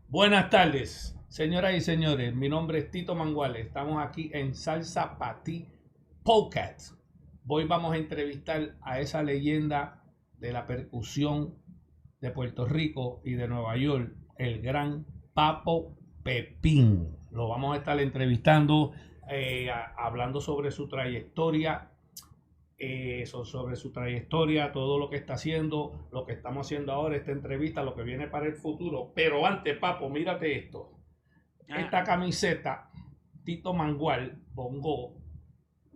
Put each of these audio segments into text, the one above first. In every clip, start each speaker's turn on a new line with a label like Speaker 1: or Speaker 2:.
Speaker 1: Buenas tardes, señoras y señores. Mi nombre es Tito Manguales. Estamos aquí en Salsa Patí Podcast. Hoy vamos a entrevistar a esa leyenda de la percusión de Puerto Rico y de Nueva York, el gran Papo Pepín. Lo vamos a estar entrevistando, hablando sobre su trayectoria, todo lo que está haciendo, lo que estamos haciendo ahora, esta entrevista, lo que viene para el futuro. Pero antes, Papo, mírate esto. Esta camiseta, Tito Mangual, Bongo,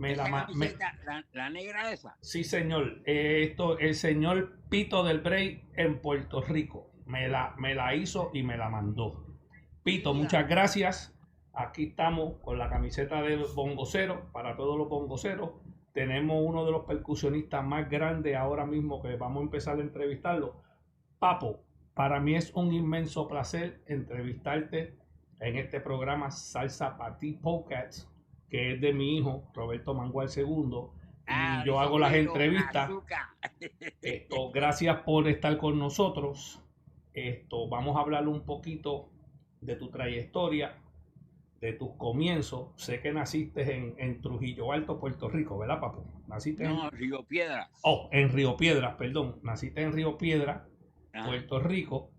Speaker 2: esa camiseta, la negra esa.
Speaker 1: Sí, señor. El señor Pito del Break en Puerto Rico me la hizo y me la mandó. Pito, muchas gracias. Aquí estamos con la camiseta del bongocero para todos los bongoceros. Tenemos uno de los percusionistas más grandes ahora mismo que vamos a empezar a entrevistarlo. Papo, para mí es un inmenso placer entrevistarte en este programa Salsa Patí Podcast, que es de mi hijo Roberto Mangual II. Y yo hago las entrevistas. Gracias por estar con nosotros. Vamos a hablar un poquito de tu trayectoria, de tus comienzos. Sé que naciste en Trujillo Alto, Puerto Rico, ¿verdad, Papo? ¿Naciste
Speaker 2: en Río Piedras?
Speaker 1: Oh, en Río Piedras, perdón. Naciste en Río Piedras, Puerto Rico.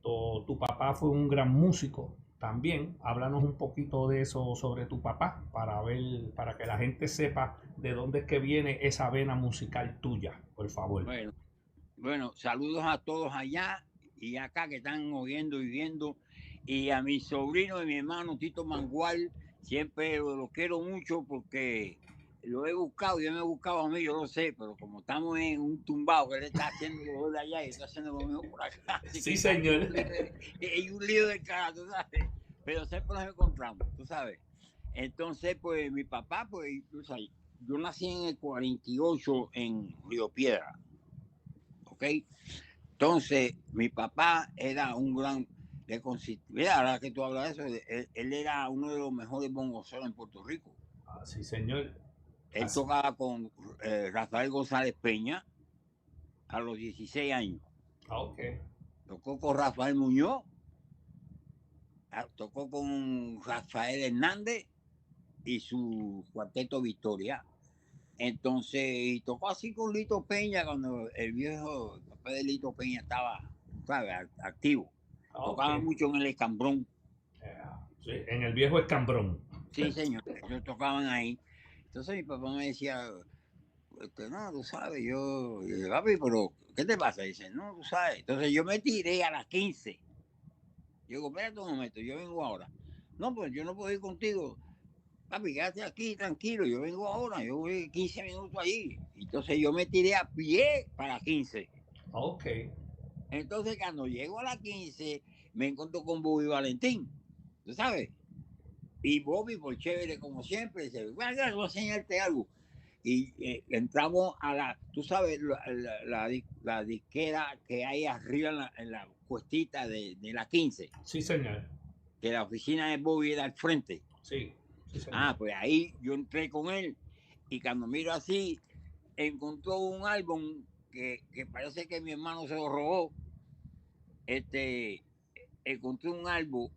Speaker 1: Tu papá fue un gran músico también. Háblanos un poquito de eso sobre tu papá para que la gente sepa de dónde es que viene esa vena musical tuya, por favor.
Speaker 2: Bueno, saludos a todos allá y acá que están oyendo y viendo, y a mi sobrino y mi hermano Tito Mangual, siempre lo quiero mucho porque lo he buscado, yo me he buscado a mí, yo lo sé, pero como estamos en un tumbado, que él está haciendo lo de allá y está haciendo lo mismo por acá.
Speaker 1: Sí, señor.
Speaker 2: Hay un lío de cara, tú sabes, pero siempre nos encontramos, tú sabes. Entonces, pues mi papá, pues, tú sabes, yo nací en el 48 en Río Piedra, ¿ok? Entonces, mi papá era un gran... Mira, ahora que tú hablas de eso, él era uno de los mejores bongoceros en Puerto Rico.
Speaker 1: Sí, señor.
Speaker 2: Él tocaba con Rafael González Peña a los 16 años.
Speaker 1: Okay.
Speaker 2: Tocó con Rafael Muñoz, tocó con Rafael Hernández y su cuarteto Victoria. Entonces, y tocó así con Lito Peña cuando el papá de Lito Peña estaba, ¿sabes?, activo. Tocaba mucho en el Escambrón.
Speaker 1: Sí, en el viejo Escambrón.
Speaker 2: Sí, señor, ellos tocaban ahí. Entonces mi papá me decía, no, tú sabes, yo, papi, pero ¿qué te pasa? Dice, no, tú sabes. Entonces yo me tiré a las 15. Yo digo, espérate un momento, yo vengo ahora. No, pues yo no puedo ir contigo. Papi, quédate aquí tranquilo, yo vengo ahora, yo voy 15 minutos allí. Entonces yo me tiré a pie para 15.
Speaker 1: Ok.
Speaker 2: Entonces cuando llego a las 15, me encuentro con Bobby Valentín, ¿tú sabes? Y Bobby, por chévere como siempre, dice, voy a enseñarte algo. Y entramos a tú sabes, la disquera que hay arriba en la cuestita de la 15.
Speaker 1: Sí, señor.
Speaker 2: Que la oficina de Bobby era al frente.
Speaker 1: Sí, sí, señor.
Speaker 2: Pues ahí yo entré con él y cuando miro así, encontró un álbum que parece que mi hermano se lo robó. Encontré un álbum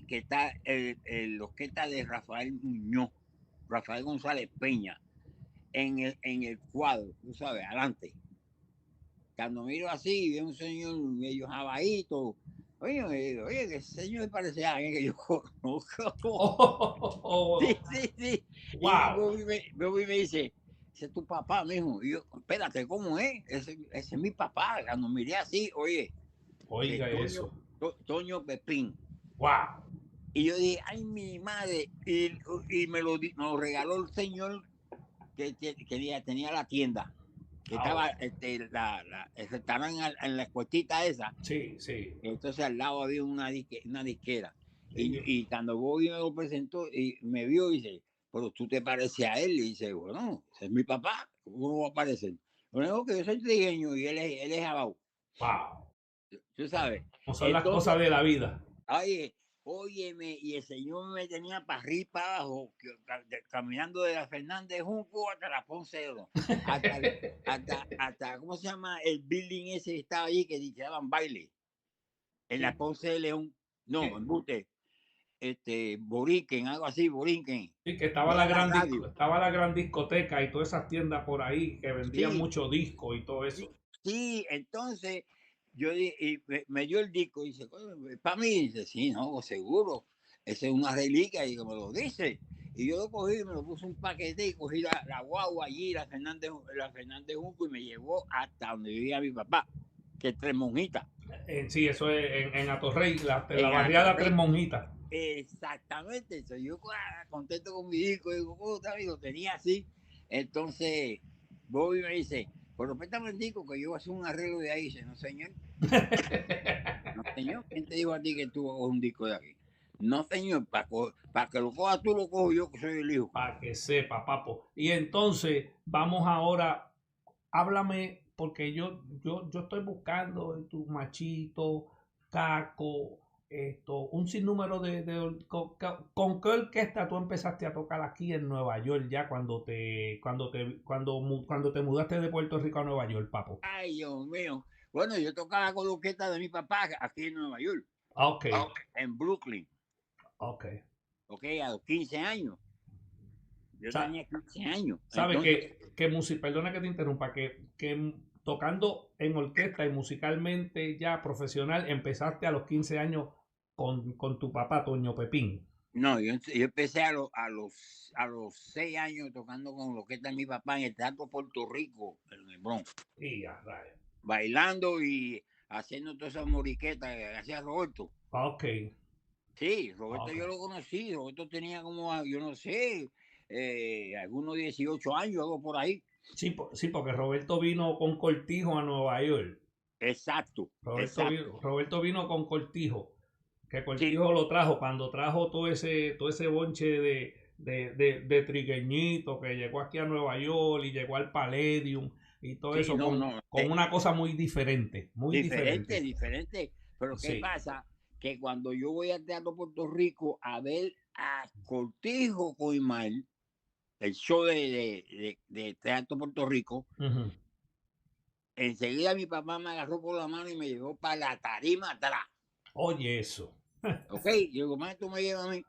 Speaker 2: que está el orquesta de Rafael Muñoz, Rafael González Peña, en el cuadro, tú sabes, adelante. Cuando miro así, veo un señor medio jabadito. Oye, que ese señor me parece a alguien que yo conozco. Sí.
Speaker 1: Wow.
Speaker 2: Y Bobby me dice, ese es tu papá, mijo. Y yo, espérate, ¿cómo es? Ese es mi papá. Cuando miré así,
Speaker 1: Oiga eso.
Speaker 2: Toño Pepín.
Speaker 1: Wow.
Speaker 2: Y yo dije, ay, mi madre. Y me lo regaló el señor que tenía la tienda. Que estaba el restaurante en la escuelita esa.
Speaker 1: Sí, sí.
Speaker 2: Entonces al lado había una disquera. Y cuando Bobby me lo presentó y me vio, dice, pero tú te pareces a él. Y dice, bueno, ese es mi papá. ¿Cómo va a parecer? Lo único que yo soy trigueño y él es abajo.
Speaker 1: Wow.
Speaker 2: Tú sabes.
Speaker 1: Son las cosas de la vida.
Speaker 2: Oye, Óyeme, y el señor me tenía para arriba y para abajo, caminando de la Fernández Junco hasta la Ponce de León. ¿Cómo se llama? El building ese que estaba allí que daban baile. En la Ponce de León. No, en Bute. Borinquen, algo así, Borinquen.
Speaker 1: Sí, que estaba estaba la gran discoteca y todas esas tiendas por ahí que vendían
Speaker 2: Sí,
Speaker 1: mucho disco y todo eso.
Speaker 2: sí, entonces me dio el disco y dice, para mí, dice, sí, no, seguro, esa es una reliquia y que me lo dice. Y yo lo cogí, me lo puse un paquete y cogí la guagua allí, la Fernández Junco, y me llevó hasta donde vivía mi papá, que es Tres Monjitas.
Speaker 1: Sí, eso es en Atorrey, en la
Speaker 2: En
Speaker 1: barriada
Speaker 2: Atorrey.
Speaker 1: Tres Monjitas.
Speaker 2: Exactamente, eso. Yo contento con mi disco, digo, lo tenía así. Entonces, Bobby me dice, pero préstame el disco que yo voy a hacer un arreglo de ahí. Dice, no, señor. No, señor. ¿Quién te dijo a ti que tú vas a coger un disco de aquí? No, señor. Para que lo cojas tú, lo cojo yo, que soy el hijo.
Speaker 1: Para que sepa, papo. Y entonces, vamos ahora, háblame, porque yo estoy buscando en tu machito, Caco, un sinnúmero con qué orquesta tú empezaste a tocar aquí en Nueva York ya cuando te mudaste de Puerto Rico a Nueva York, papo.
Speaker 2: Ay, Dios mío. Bueno, yo tocaba con la orquesta de mi papá aquí en Nueva York.
Speaker 1: Ok,
Speaker 2: En Brooklyn.
Speaker 1: ok.
Speaker 2: Ok, a los 15 años. Yo
Speaker 1: Sa-
Speaker 2: tenía 15 años.
Speaker 1: Sabe
Speaker 2: Entonces,
Speaker 1: perdona que te interrumpa, que tocando en orquesta y musicalmente ya profesional, empezaste a los 15 años con tu papá, Toño Pepín.
Speaker 2: no, yo empecé a los 6 años tocando con lo que está mi papá en el Teatro Puerto Rico, en el Bronx,
Speaker 1: Y a rayos.
Speaker 2: bailando y haciendo todas esas moriquetas que hacía Roberto.
Speaker 1: Ok,
Speaker 2: Sí, Roberto
Speaker 1: ok.
Speaker 2: yo lo conocí, Roberto tenía como, yo no sé, algunos 18 años, algo por ahí.
Speaker 1: Sí, sí, porque Roberto vino con Cortijo a Nueva York.
Speaker 2: Exacto, exacto.
Speaker 1: Roberto vino con Cortijo, que
Speaker 2: Sí,
Speaker 1: Cortijo lo trajo cuando trajo todo ese bonche de trigueñito que llegó aquí a Nueva York y llegó al Palladium y todo
Speaker 2: sí,
Speaker 1: eso
Speaker 2: no, no,
Speaker 1: con una cosa muy diferente, muy
Speaker 2: diferente,
Speaker 1: diferente.
Speaker 2: diferente. Pero ¿qué
Speaker 1: Sí.
Speaker 2: pasa? Que cuando yo voy al Teatro Puerto Rico a ver a Cortijo con Ismael, el show de Teatro Puerto Rico,
Speaker 1: Ujú.
Speaker 2: enseguida mi papá me agarró por la mano y me llevó para la tarima atrás.
Speaker 1: Oye, eso.
Speaker 2: ¿Ok? Yo digo, más tú me llevas a mí.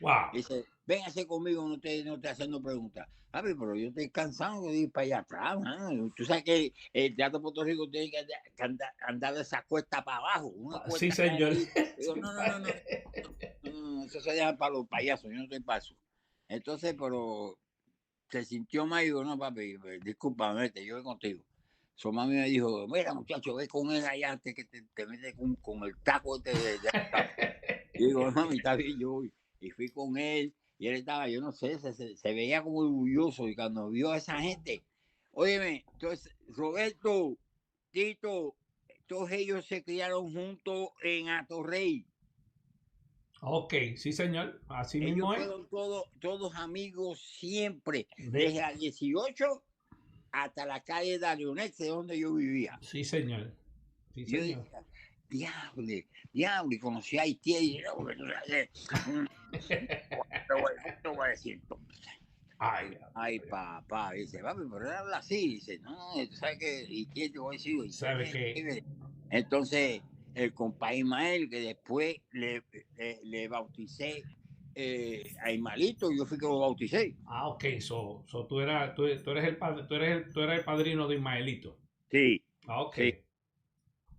Speaker 1: Wow.
Speaker 2: Dice, véngase conmigo, no te haciendo preguntas. Pero yo estoy cansado de ir para allá atrás, man. Tú sabes que el Teatro Puerto Rico tiene que andar de esa cuesta para abajo, una
Speaker 1: Sí,
Speaker 2: cuesta que hay
Speaker 1: señor.
Speaker 2: ahí. Digo, no, eso se deja para los payasos, yo no estoy para eso. Entonces, pero se sintió mal y digo, no, papi, discúlpame, yo voy contigo. Su mami me dijo, mira, muchacho, ve con él allá antes que te metes con el taco de acá. Y digo, mami, está bien, yo voy. Y fui con él, y él estaba, yo no sé, se veía como orgulloso, y cuando vio a esa gente, óyeme, entonces, Roberto, Tito, todos ellos se criaron juntos en Atorrey.
Speaker 1: Ok, sí, señor. Así
Speaker 2: Ellos
Speaker 1: mismo es.
Speaker 2: fueron todos amigos siempre,
Speaker 1: De,
Speaker 2: desde la 18 hasta la calle de Arionex, donde yo vivía.
Speaker 1: sí, señor. Sí,
Speaker 2: Y yo
Speaker 1: señor.
Speaker 2: decía, diable, y conocí a Haití y yo, te voy a decir entonces.
Speaker 1: Ay,
Speaker 2: Ay, papá, dice, papi, pero él habla así, dice, no, tú sabes que, ¿y quién te voy a decir? Y
Speaker 1: sabe que
Speaker 2: entonces, el compa Ismael, que después le bauticé a Ismaelito, yo fui que lo bauticé.
Speaker 1: ok, tú eres tú eres el padrino de Ismaelito.
Speaker 2: Sí,
Speaker 1: Ah, ok,
Speaker 2: sí.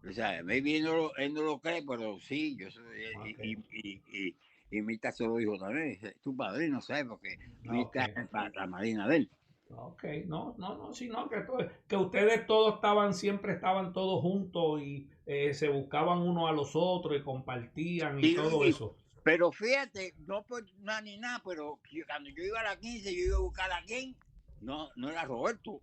Speaker 2: O sea, maybe él no lo cree, pero sí, yo soy,
Speaker 1: ok,
Speaker 2: y Mita se lo dijo también, dice, tu padrino, ¿sabes? Porque
Speaker 1: ok,
Speaker 2: Mita es la madrina de él.
Speaker 1: ok, no, sino que ustedes todos siempre estaban todos juntos y se buscaban unos a los otros y compartían y todo
Speaker 2: Sí,
Speaker 1: eso.
Speaker 2: pero fíjate, no por nada ni nada, pero cuando yo iba a la 15, yo iba a buscar a quién, no era Roberto.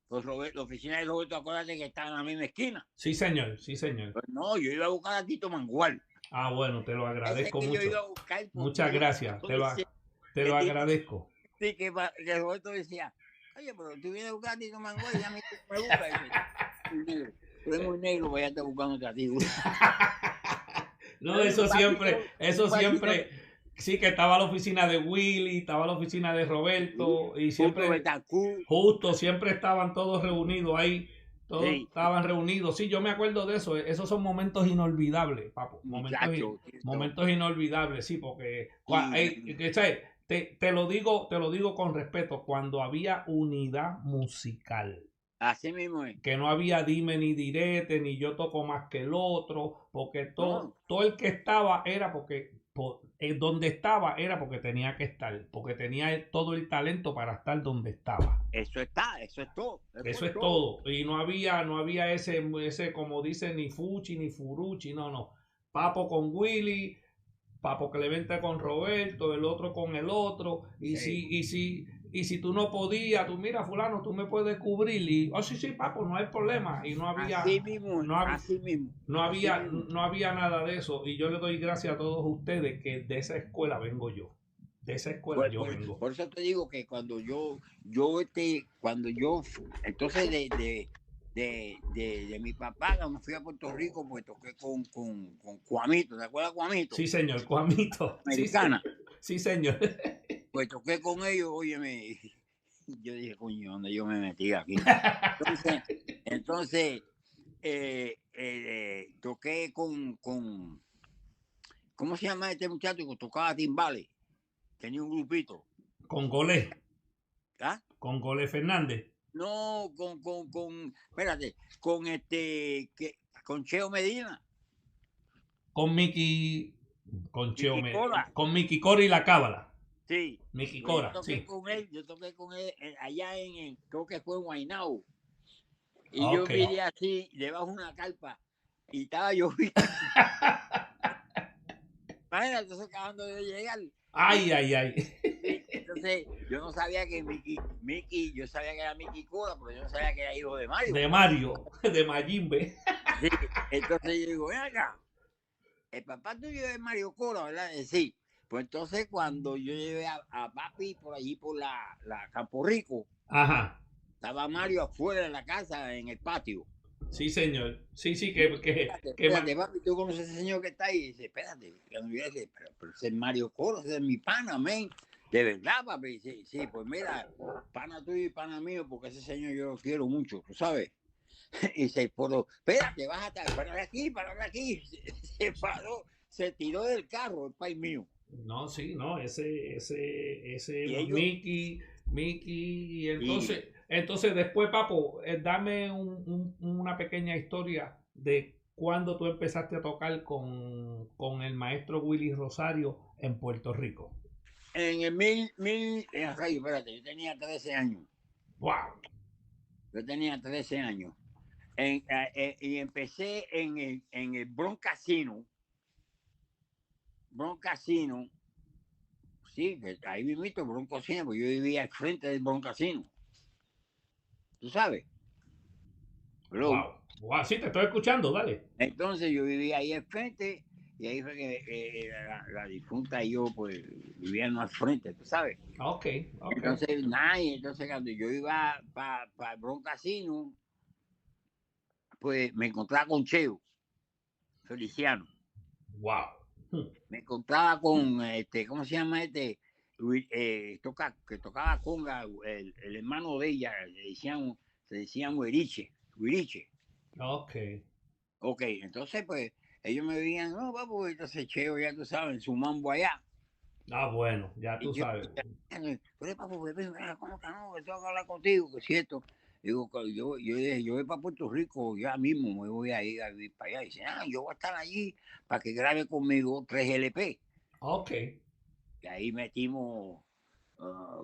Speaker 2: Pues la oficina de Roberto, acuérdate que está en la misma esquina.
Speaker 1: Sí, señor, sí, señor.
Speaker 2: Pues no, yo iba a buscar a Tito Mangual.
Speaker 1: Ah, bueno, te lo
Speaker 2: Ese
Speaker 1: agradezco
Speaker 2: que yo iba
Speaker 1: mucho.
Speaker 2: a buscar porque
Speaker 1: Muchas gracias,
Speaker 2: yo decía
Speaker 1: te
Speaker 2: que
Speaker 1: lo
Speaker 2: Tito,
Speaker 1: agradezco.
Speaker 2: sí, que Roberto decía, oye, pero tú vienes a buscar a Tito Mangual y a mí me busca. Y dice, tú eres muy negro, vaya a estar buscando a ti.
Speaker 1: No, eso siempre, sí que estaba la oficina de Willy, estaba la oficina de Roberto y siempre, justo, siempre estaban todos reunidos ahí, todos
Speaker 2: Sí,
Speaker 1: estaban reunidos. Sí, yo me acuerdo de eso, esos son momentos inolvidables, papo,
Speaker 2: muchacho.
Speaker 1: momentos inolvidables, sí, porque,
Speaker 2: Y,
Speaker 1: ¿sabes? Te lo digo con respeto, cuando había unidad musical
Speaker 2: así mismo es.
Speaker 1: que no había dime ni direte, ni yo toco más que el otro, porque
Speaker 2: No,
Speaker 1: todo el que estaba era porque, donde estaba era porque tenía que estar, porque tenía todo el talento para estar donde estaba.
Speaker 2: eso es todo. Eso
Speaker 1: Eso
Speaker 2: es
Speaker 1: es
Speaker 2: todo.
Speaker 1: todo. Y no había ese, como dicen, ni Fuchi, ni Furuchi, no, no. Papo con Willy, Papo Clemente con Roberto, el otro con el otro,
Speaker 2: Sí.
Speaker 1: y si tú no podías, tú mira fulano, tú me puedes cubrir, y oh sí, sí, papo, no hay problema, y
Speaker 2: Así mismo,
Speaker 1: no había,
Speaker 2: así mismo,
Speaker 1: no
Speaker 2: así
Speaker 1: había,
Speaker 2: mismo.
Speaker 1: no había nada de eso, y yo le doy gracias a todos ustedes que de esa escuela vengo yo, de esa escuela
Speaker 2: Por,
Speaker 1: yo
Speaker 2: por-
Speaker 1: vengo.
Speaker 2: por eso te digo que cuando entonces de mi papá, cuando fui a Puerto Rico, pues toqué con Cuamito, ¿te acuerdas de Cuamito?
Speaker 1: Sí, señor, Juanito, sí,
Speaker 2: Americana.
Speaker 1: sí, señor.
Speaker 2: Pues toqué con ellos, óyeme, yo dije, coño, ¿dónde yo me metí aquí? Entonces, entonces toqué ¿cómo se llama este muchacho que tocaba timbales? Tenía un grupito, ¿ah?
Speaker 1: Con Gole Fernández,
Speaker 2: No, espérate, con Cheo Medina,
Speaker 1: con Mickey, con Cheo,
Speaker 2: Kiki Cora,
Speaker 1: con Mickey Cora y la Cábala,
Speaker 2: sí.
Speaker 1: Mickey
Speaker 2: Pues
Speaker 1: Cora, sí.
Speaker 2: yo toqué con él allá creo que fue en Guaynabo. Y yo
Speaker 1: Ok.
Speaker 2: miré así, debajo de una carpa, y estaba lloviendo. Imagínate, entonces acabando de llegar. Y,
Speaker 1: Ay, ay, ay.
Speaker 2: sí, entonces, yo no sabía que yo sabía que era Mickey Cora, pero yo no sabía que era hijo de Mario.
Speaker 1: De Mario, de Mayimbe.
Speaker 2: Sí, entonces yo digo, ven acá, el papá tuyo es Mario Cora, ¿verdad? Sí. Pues entonces cuando yo llevé a papi por allí por la Campo Rico,
Speaker 1: Ajá.
Speaker 2: estaba Mario afuera de la casa en el patio.
Speaker 1: Sí, señor. Sí, sí,
Speaker 2: Y yo, espérate,
Speaker 1: que
Speaker 2: espérate, papi, tú conoces a ese señor que está ahí. Y dice, espérate, cuando yo dije, pero ese es Mario Cora, ese es mi pana, men. De verdad, papi. Sí, sí, pues mira, pana tuyo y pana mío, porque ese señor yo lo quiero mucho, tú sabes. Y se paró, espérate, bájate, para aquí. Se paró, se tiró del carro, el país mío.
Speaker 1: no, sí, no, ese
Speaker 2: Y ellos,
Speaker 1: Mickey, y
Speaker 2: y
Speaker 1: entonces después, papo, dame una pequeña historia de cuando tú empezaste a tocar con el maestro Willy Rosario en Puerto Rico.
Speaker 2: en el espérate, yo tenía 13 años.
Speaker 1: Wow.
Speaker 2: Yo tenía 13 años. Y empecé en el Bronx Casino. Bronx Casino, sí, ahí mismo Bronx Casino, porque yo vivía al frente del Bronx Casino. ¿Tú sabes? Hello.
Speaker 1: Wow. Wow, sí, te estoy escuchando, dale.
Speaker 2: Entonces yo vivía ahí al frente y ahí fue que la difunta y yo pues vivíamos al frente, ¿tú sabes?
Speaker 1: Ok, ok.
Speaker 2: Entonces, nada, y entonces cuando yo iba para el Bronx Casino, pues me encontraba con Cheo Feliciano.
Speaker 1: Wow.
Speaker 2: Me encontraba con, ¿cómo se llama este? Que tocaba conga, el hermano de ella, se decían Huiriche.
Speaker 1: Ok.
Speaker 2: Ok, entonces pues ellos me veían, no, papu, entonces Cheo, ya tú sabes, en su mambo allá.
Speaker 1: Ah, bueno, ya tú
Speaker 2: Y yo,
Speaker 1: sabes.
Speaker 2: pero papu, ¿cómo que no? Que tengo que hablar contigo, que es cierto. Digo, yo dije, yo voy para Puerto Rico, ya mismo me voy a ir a vivir para allá. Y dice, yo voy a estar allí para que grabe conmigo 3 LP.
Speaker 1: Ok.
Speaker 2: Y ahí metimos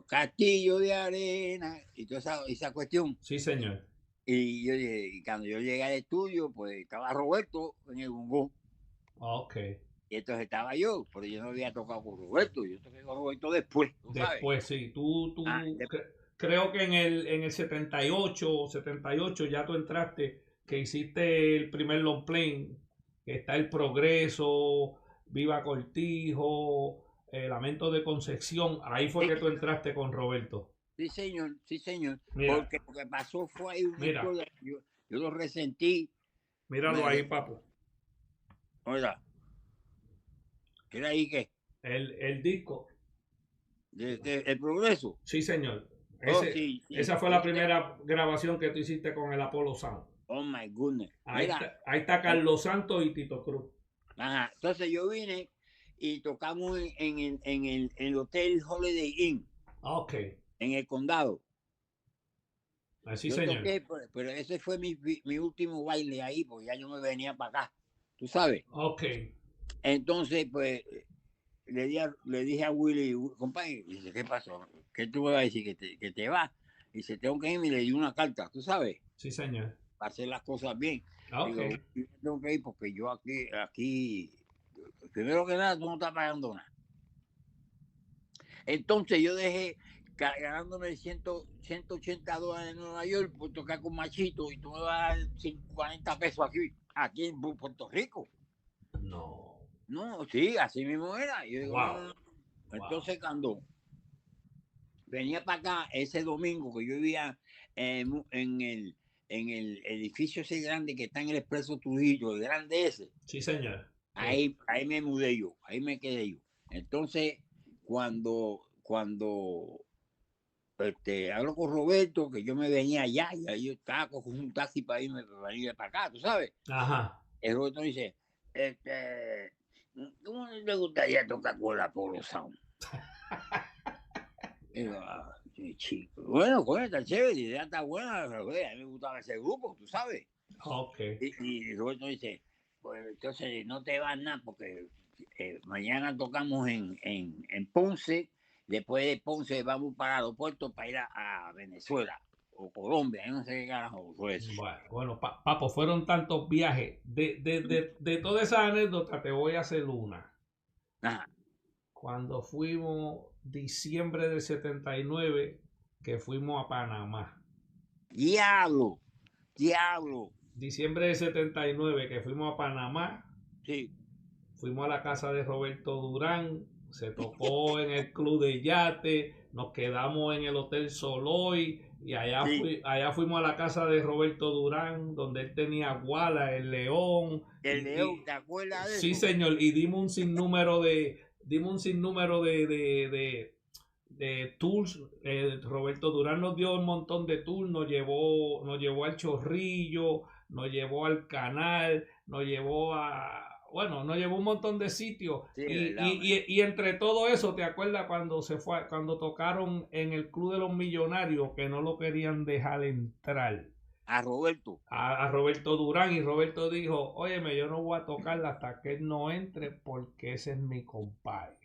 Speaker 2: Castillo de Arena y toda esa cuestión.
Speaker 1: Sí, señor.
Speaker 2: Y yo dije, y cuando yo llegué al estudio, pues estaba Roberto en el bongo.
Speaker 1: Ok.
Speaker 2: Y entonces estaba yo, pero yo no había tocado con Roberto, yo toqué con Roberto después, ¿tú sabes?
Speaker 1: Después, sí.
Speaker 2: Ah,
Speaker 1: Creo que en el 78 ya tú entraste, que hiciste el primer long play, que está El Progreso, Viva Cortijo, Lamento de Concepción. Ahí fue
Speaker 2: sí,
Speaker 1: que tú entraste con Roberto.
Speaker 2: sí, señor, sí, señor.
Speaker 1: Mira,
Speaker 2: Porque lo que pasó fue ahí una
Speaker 1: mira,
Speaker 2: historia, yo lo resentí.
Speaker 1: míralo
Speaker 2: Me,
Speaker 1: ahí, papo.
Speaker 2: oiga, ¿Era ahí qué?
Speaker 1: El disco.
Speaker 2: El progreso.
Speaker 1: Sí, señor.
Speaker 2: Oh, sí, sí.
Speaker 1: Esa fue la primera grabación que tú hiciste con el Apolo Sound.
Speaker 2: Oh, my goodness.
Speaker 1: Ahí
Speaker 2: Mira,
Speaker 1: está, ahí está Carlos Santos y Tito Cruz.
Speaker 2: ajá. Entonces yo vine y tocamos en el Hotel Holiday Inn,
Speaker 1: Ok.
Speaker 2: en el condado.
Speaker 1: Así,
Speaker 2: Yo
Speaker 1: señor.
Speaker 2: toqué, pero ese fue mi último baile ahí, porque ya yo me venía para acá, tú sabes.
Speaker 1: Ok.
Speaker 2: Entonces, pues, le dije a Willy, compadre, dice, ¿qué pasó? ¿Qué tú vas a decir? Que te vas. Dice, tengo que irme y le di una carta, tú sabes,
Speaker 1: Sí, señor.
Speaker 2: para hacer las cosas bien.
Speaker 1: Ok.
Speaker 2: Digo, yo tengo que ir porque yo aquí, primero que nada, tú no estás pagando nada. Entonces yo dejé ganándome $180 en Nueva York por tocar con Machito y tú me vas a dar 40 pesos aquí en Puerto Rico.
Speaker 1: No.
Speaker 2: No, sí, así mismo era. Yo digo,
Speaker 1: Wow.
Speaker 2: no. Entonces cuando venía para acá ese domingo que yo vivía en el edificio ese grande que está en el Expreso Trujillo, el grande ese,
Speaker 1: Sí, señor.
Speaker 2: ahí me mudé yo, ahí me quedé yo. Entonces, cuando hablo con Roberto, que yo me venía allá, y yo estaba con un taxi para irme para venir para acá, tú sabes.
Speaker 1: Ajá.
Speaker 2: El Roberto dice, ¿cómo no te gustaría tocar con la Polo Sound? Y digo, sí, chico. Bueno, coño, está chévere, la idea está buena, pero, a mí me gustaba ese grupo, tú sabes.
Speaker 1: Ok.
Speaker 2: Y Roberto dice, pues entonces no te vas nada, porque mañana tocamos en Ponce, después de Ponce vamos para el aeropuerto para ir a Venezuela o Colombia, yo no sé qué carajo fue eso.
Speaker 1: Bueno, Papo, fueron tantos viajes. De todas esas anécdotas te voy a hacer una.
Speaker 2: Ajá.
Speaker 1: Cuando fuimos diciembre del 79, que fuimos a Panamá.
Speaker 2: Diablo, diablo.
Speaker 1: Diciembre del 79, que fuimos a Panamá.
Speaker 2: Sí.
Speaker 1: Fuimos a la casa de Roberto Durán. Se tocó en el club de yate. Nos quedamos en el Hotel Soloy. Y allá fuimos a la casa de Roberto Durán, donde él tenía Guala, el León.
Speaker 2: El León, ¿te acuerdas de
Speaker 1: Sí,
Speaker 2: eso?
Speaker 1: señor, y dimos un sinnúmero de tours. Roberto Durán nos dio un montón de tours, nos llevó al Chorrillo, nos llevó al Canal, nos llevó un montón de sitios.
Speaker 2: Sí,
Speaker 1: Y,
Speaker 2: verdad,
Speaker 1: y entre todo eso, ¿te acuerdas cuando tocaron en el Club de los Millonarios que no lo querían dejar entrar?
Speaker 2: a Roberto.
Speaker 1: A Roberto Durán, y Roberto dijo, óyeme, yo no voy a tocarla hasta que él no entre porque ese es mi compadre.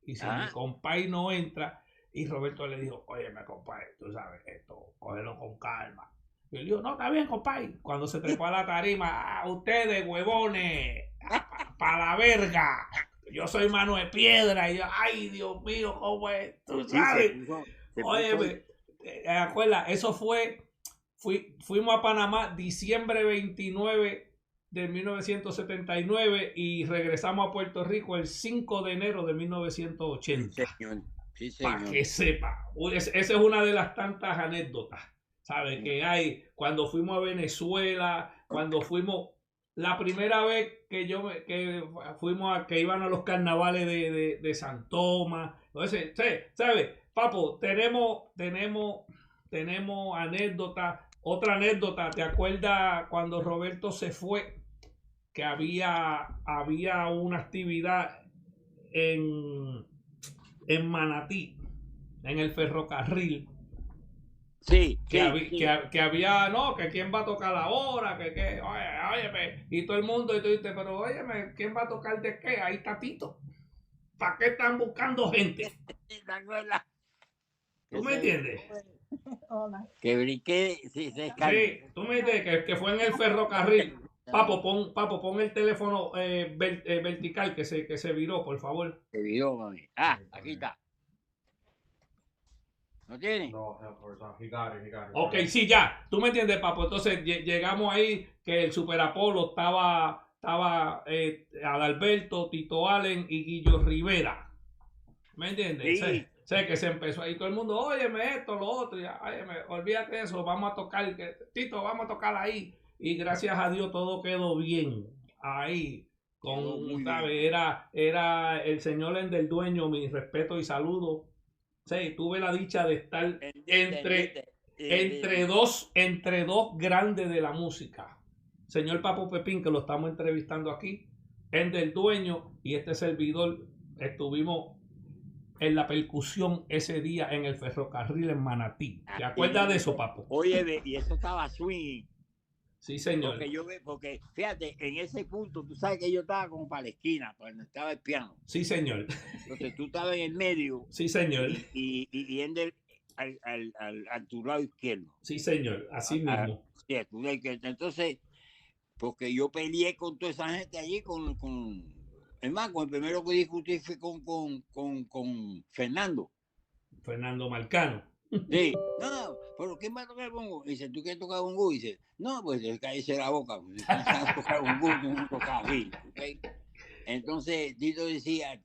Speaker 1: Y si mi compadre no entra, y Roberto le dijo, óyeme, compadre, tú sabes esto, cógelo con calma. Y él dijo, no, está bien, compadre. Cuando se trepó a la tarima, ustedes, huevones, para la verga. Yo soy mano de piedra. Y yo, ay, Dios mío, ¿cómo es? Tú sabes. Óyeme, acuerda, eso fue... Fuimos a Panamá diciembre 29 de 1979 y regresamos a Puerto Rico el 5 de enero de 1980.
Speaker 2: Sí, señor. Sí, señor.
Speaker 1: Para que sepa. Esa es una de las tantas anécdotas, ¿sabes? Que hay cuando fuimos a Venezuela, cuando fuimos... La primera vez que iban a los carnavales de San Tomás. Entonces, ¿sabes? Papo, tenemos anécdotas. Otra anécdota, ¿te acuerdas cuando Roberto se fue? Que había una actividad en Manatí, en el ferrocarril.
Speaker 2: Sí,
Speaker 1: que había, no, que quién va a tocar ahora, óyeme, y todo el mundo, y tú dices, pero óyeme, ¿quién va a tocar de qué? Ahí está Tito. ¿Para qué están buscando gente? ¿Tú me entiendes?
Speaker 3: Hola.
Speaker 2: Que brinqué, sí,
Speaker 1: tú me entiendes que fue en el ferrocarril. Papo, pon el teléfono vertical que se viró, por favor.
Speaker 2: Se viró, mami. Aquí está. ¿No tiene?
Speaker 4: No, he got it.
Speaker 1: Ok, sí, ya. ¿Tú me entiendes, Papo? Entonces llegamos ahí que el Super Apolo estaba Adalberto, Tito Allen y Guillo Rivera. ¿Me entiendes?
Speaker 2: Sí.
Speaker 1: Sé que se empezó ahí todo el mundo, óyeme esto, lo otro, óyeme, olvídate de eso, vamos a tocar, Tito, vamos a tocar ahí. Y gracias a Dios todo quedó bien ahí.
Speaker 2: Quedó muy bien.
Speaker 1: ¿sabe? Era el señor del dueño, mi respeto y saludo. Sí, tuve la dicha de estar
Speaker 2: Entendiste.
Speaker 1: entre dos grandes de la música. Señor Papo Pepín, que lo estamos entrevistando aquí, el del dueño y este servidor, estuvimos en la percusión ese día en el ferrocarril en Manatí. ¿Te acuerdas de eso, Papo?
Speaker 2: Oye, y eso estaba swing.
Speaker 1: Sí, señor.
Speaker 2: Porque fíjate, en ese punto, tú sabes que yo estaba como para la esquina, para donde estaba el piano.
Speaker 1: Sí, señor.
Speaker 2: Entonces tú estabas en el medio.
Speaker 1: Sí, señor.
Speaker 2: Y a tu lado izquierdo.
Speaker 1: Sí, señor. Así mismo.
Speaker 2: Sí, a tu lado izquierdo. Entonces, porque yo peleé con toda esa gente allí, es más, con el primero que discutí fue con Fernando.
Speaker 1: Fernando Marcano.
Speaker 2: Sí, no, pero ¿quién va a tocar bongo? Dice, ¿tú quieres tocar bongo? Dice, no, pues cállese la boca, pues, si tú no sabes tocar bongo, tú no tocas así, ¿okay? Entonces, Tito decía,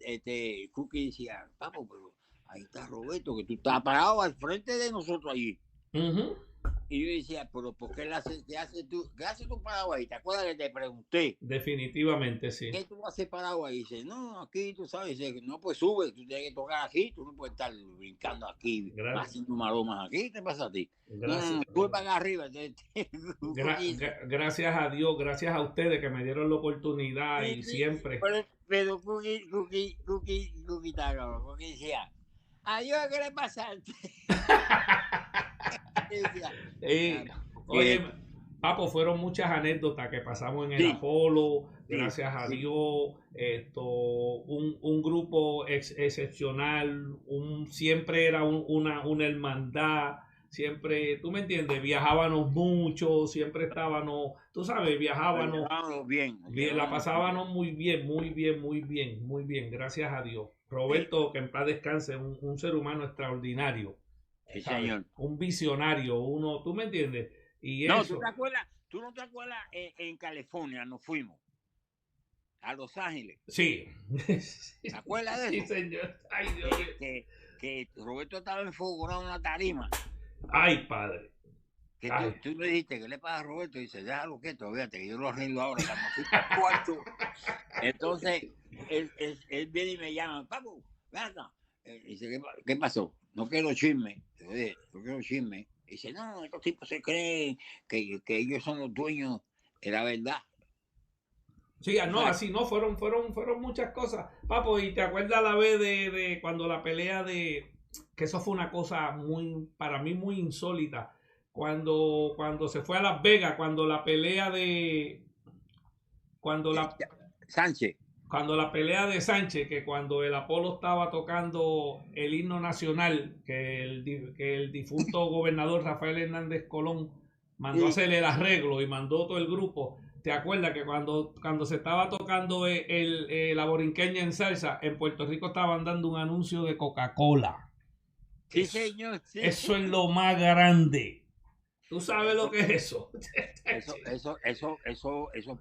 Speaker 2: Cookie decía, papo, pero ahí está Roberto, que tú estás parado al frente de nosotros allí. Y yo decía, pero ¿por qué qué haces tú parado ahí? ¿Te acuerdas que te pregunté?
Speaker 1: Definitivamente, sí.
Speaker 2: ¿Qué tú haces parado ahí? Dice, no, aquí tú sabes, dice, no, pues sube, tú tienes que tocar aquí, tú no puedes estar brincando aquí, haciendo maromas aquí, ¿qué te pasa a ti?
Speaker 1: Gracias.
Speaker 2: No, sube para acá arriba.
Speaker 1: Gracias a Dios, gracias a ustedes que me dieron la oportunidad y siempre.
Speaker 2: Pero Cookie decía, adiós, ¿qué le pasa?
Speaker 1: Oye, Papo, fueron muchas anécdotas que pasamos en el Apolo, gracias a Dios, un grupo excepcional, siempre era una hermandad, siempre, tú me entiendes, viajábamos mucho, siempre estábamos, tú sabes, viajábamos
Speaker 2: bien,
Speaker 1: la pasábamos muy bien, gracias a Dios. Roberto, que en paz descanse, un ser humano extraordinario.
Speaker 2: Sí, señor.
Speaker 1: Un visionario, tú me entiendes. Y
Speaker 2: no,
Speaker 1: eso.
Speaker 2: ¿tú no te acuerdas en California nos fuimos? A Los Ángeles.
Speaker 1: Sí.
Speaker 2: ¿Te acuerdas de eso?
Speaker 1: Sí, señor. Ay, Dios mío.
Speaker 2: Que Roberto estaba enfogado en una tarima.
Speaker 1: Ay, padre.
Speaker 2: Que tú le dijiste, ¿qué le pasa a Roberto? Y dice, déjalo quieto, fíjate, que yo lo arreglo ahora. Cuando fui para el cuarto. Entonces, él viene y me llama, papu, venga. Dice, ¿qué pasó? No quiero chisme. No quiero chisme. Dice, no, estos tipos se creen que ellos son los dueños de la verdad.
Speaker 1: Sí, no, así no, fueron muchas cosas. Papo, ¿y te acuerdas la vez de cuando la pelea que eso fue una cosa para mí muy insólita? Cuando se fue a Las Vegas, cuando la pelea
Speaker 2: Sánchez.
Speaker 1: Cuando la pelea de Sánchez, que cuando el Apolo estaba tocando el himno nacional, que el difunto gobernador Rafael Hernández Colón mandó a hacer el arreglo y mandó todo el grupo. ¿Te acuerdas que cuando se estaba tocando la borinqueña en salsa, en Puerto Rico estaban dando un anuncio de Coca-Cola?
Speaker 2: Sí, señor. Sí.
Speaker 1: Eso es lo más grande. ¿Tú sabes lo que es eso?
Speaker 2: Eso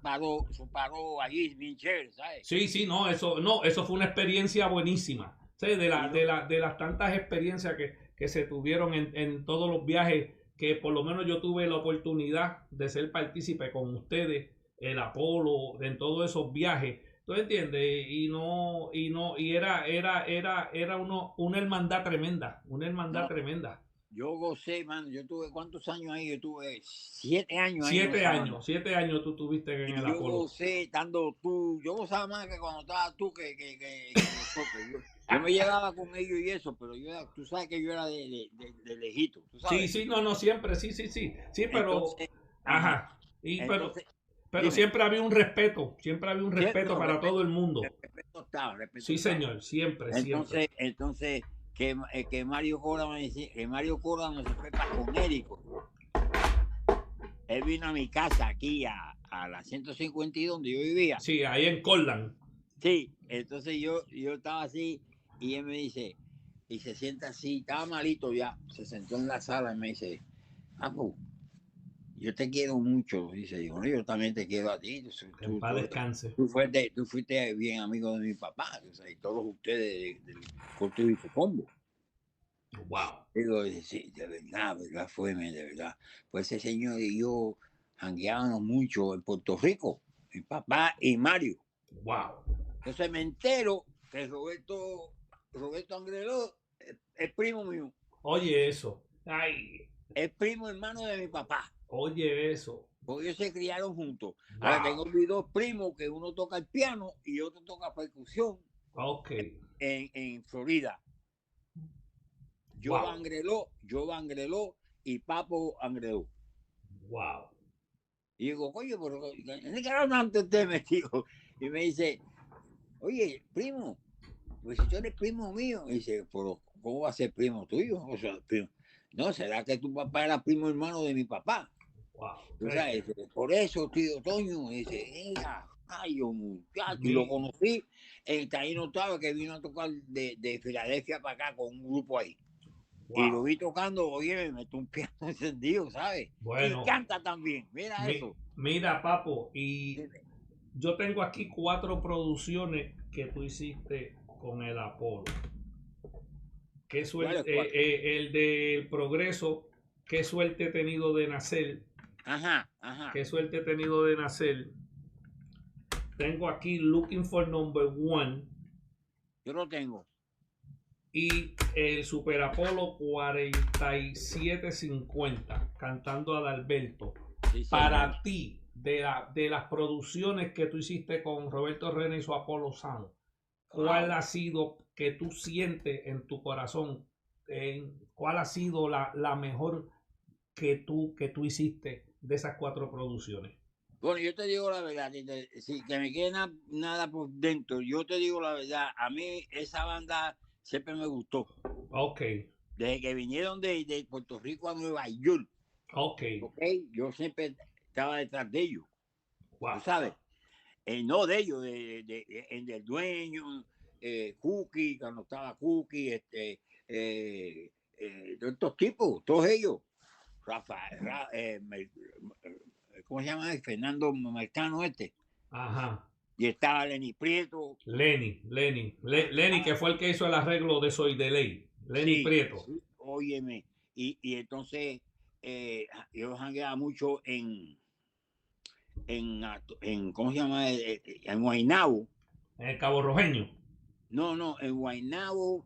Speaker 2: paró allí, bien chévere, ¿sabes?
Speaker 1: Sí, no, eso fue una experiencia buenísima. ¿Sí? De las tantas experiencias que se tuvieron en todos los viajes, que por lo menos yo tuve la oportunidad de ser partícipe con ustedes, el Apolo, en todos esos viajes. ¿Tú entiendes? Y era una hermandad tremenda, tremenda.
Speaker 2: Yo gocé, mano. Yo tuve, ¿cuántos años ahí? Yo tuve 7 años
Speaker 1: ahí. 7 años tú tuviste en el Apolo.
Speaker 2: Yo gocé estando tú. Yo gozaba más que cuando estabas tú que nosotros. Yo me llevaba con ellos y eso, pero tú sabes que yo era de lejito. ¿Tú sabes?
Speaker 1: Sí, no, siempre, sí. Sí, pero. Entonces, ajá. Pero siempre había un respeto. Siempre había un respeto para todo el mundo.
Speaker 2: El respeto estaba.
Speaker 1: Sí, señor, siempre.
Speaker 2: Entonces que Mario Cora me decía, que Mario Cora no se fue para Conérico. Él vino a mi casa aquí a la 152 donde yo vivía.
Speaker 1: Sí, ahí en Cortland.
Speaker 2: Sí, entonces yo estaba así y él me dice, y se sienta así, estaba malito ya, se sentó en la sala y me dice, Apu, yo te quiero mucho. Dice, digo, yo también te quiero a ti.
Speaker 1: Descanse.
Speaker 2: Tú fuiste bien amigo de mi papá, o sea, y todos ustedes del Corto y Combo.
Speaker 1: Wow.
Speaker 2: Digo, sí, de verdad fue, de verdad. Pues ese señor y yo jangueábamos mucho en Puerto Rico, mi papá y Mario.
Speaker 1: Wow.
Speaker 2: Entonces me entero que Roberto Angreló es primo mío,
Speaker 1: Oye eso. Ay,
Speaker 2: es primo hermano de mi papá.
Speaker 1: oye eso.
Speaker 2: Porque ellos se criaron juntos. Ahora tengo
Speaker 1: Wow.
Speaker 2: mis dos primos, que uno toca el piano y otro toca percusión
Speaker 1: Ok.
Speaker 2: en Florida.
Speaker 1: Wow.
Speaker 2: Joe Angreló y Papo Angreló.
Speaker 1: Wow.
Speaker 2: Y digo, coño, pero ¿en qué hablando usted metido? Y me dice, oye, primo, pues si tú eres primo mío. Y dice, pero ¿cómo va a ser primo tuyo? O sea, primo. No, ¿será que tu papá era primo hermano de mi papá?
Speaker 1: Wow.
Speaker 2: Tú sabes, por eso, tío Toño, dice, ay, yo, muchacho, y lo
Speaker 1: Mi,
Speaker 2: conocí en Taíno Octava, que vino a tocar de Filadelfia para acá con un grupo ahí. Y lo
Speaker 1: wow.
Speaker 2: vi tocando, oye, me metió un piano encendido, ¿sabes? Y
Speaker 1: Bueno,
Speaker 2: canta también, mira eso.
Speaker 1: mira, Papo, y
Speaker 2: Dime,
Speaker 1: yo tengo aquí 4 producciones que tú hiciste con el Apolo. Qué
Speaker 2: ¿cuáles
Speaker 1: suerte,
Speaker 2: cuatro?
Speaker 1: el del Progreso, qué suerte he tenido de nacer.
Speaker 2: Ajá, ajá,
Speaker 1: Qué suerte he tenido de nacer. Tengo aquí Looking for Number One
Speaker 2: yo lo tengo.
Speaker 1: y el Super Apolo 4750, cantando a Adalberto.
Speaker 2: Sí, señor.
Speaker 1: Para ti, de las producciones que tú hiciste con Roberto René y su Apolo Sound, ¿cuál
Speaker 2: Wow.
Speaker 1: ha sido que tú sientes en tu corazón? ¿Cuál ha sido la mejor que tú hiciste de esas 4 producciones?
Speaker 2: Bueno, yo te digo la verdad, que me quede nada por dentro, yo te digo la verdad, a mí esa banda siempre me gustó.
Speaker 1: Ok,
Speaker 2: Desde que vinieron de Puerto Rico a Nueva York,
Speaker 1: ok,
Speaker 2: ¿ok? Yo siempre estaba detrás de ellos, tú
Speaker 1: wow.
Speaker 2: sabes. No de ellos, del dueño, Cookie, cuando estaba Cookie, de estos tipos, todos ellos. Rafael, ¿cómo se llama? Fernando Marcano este.
Speaker 1: Ajá.
Speaker 2: Y estaba Lenny Prieto.
Speaker 1: Lenny, que fue el que hizo el arreglo de Soy de Ley. Lenny
Speaker 2: Sí,
Speaker 1: Prieto.
Speaker 2: sí, óyeme. Y entonces yo jangueaba mucho ¿cómo se llama? En Guaynabo.
Speaker 1: En el Cabo Rojeño.
Speaker 2: No, en Guaynabo,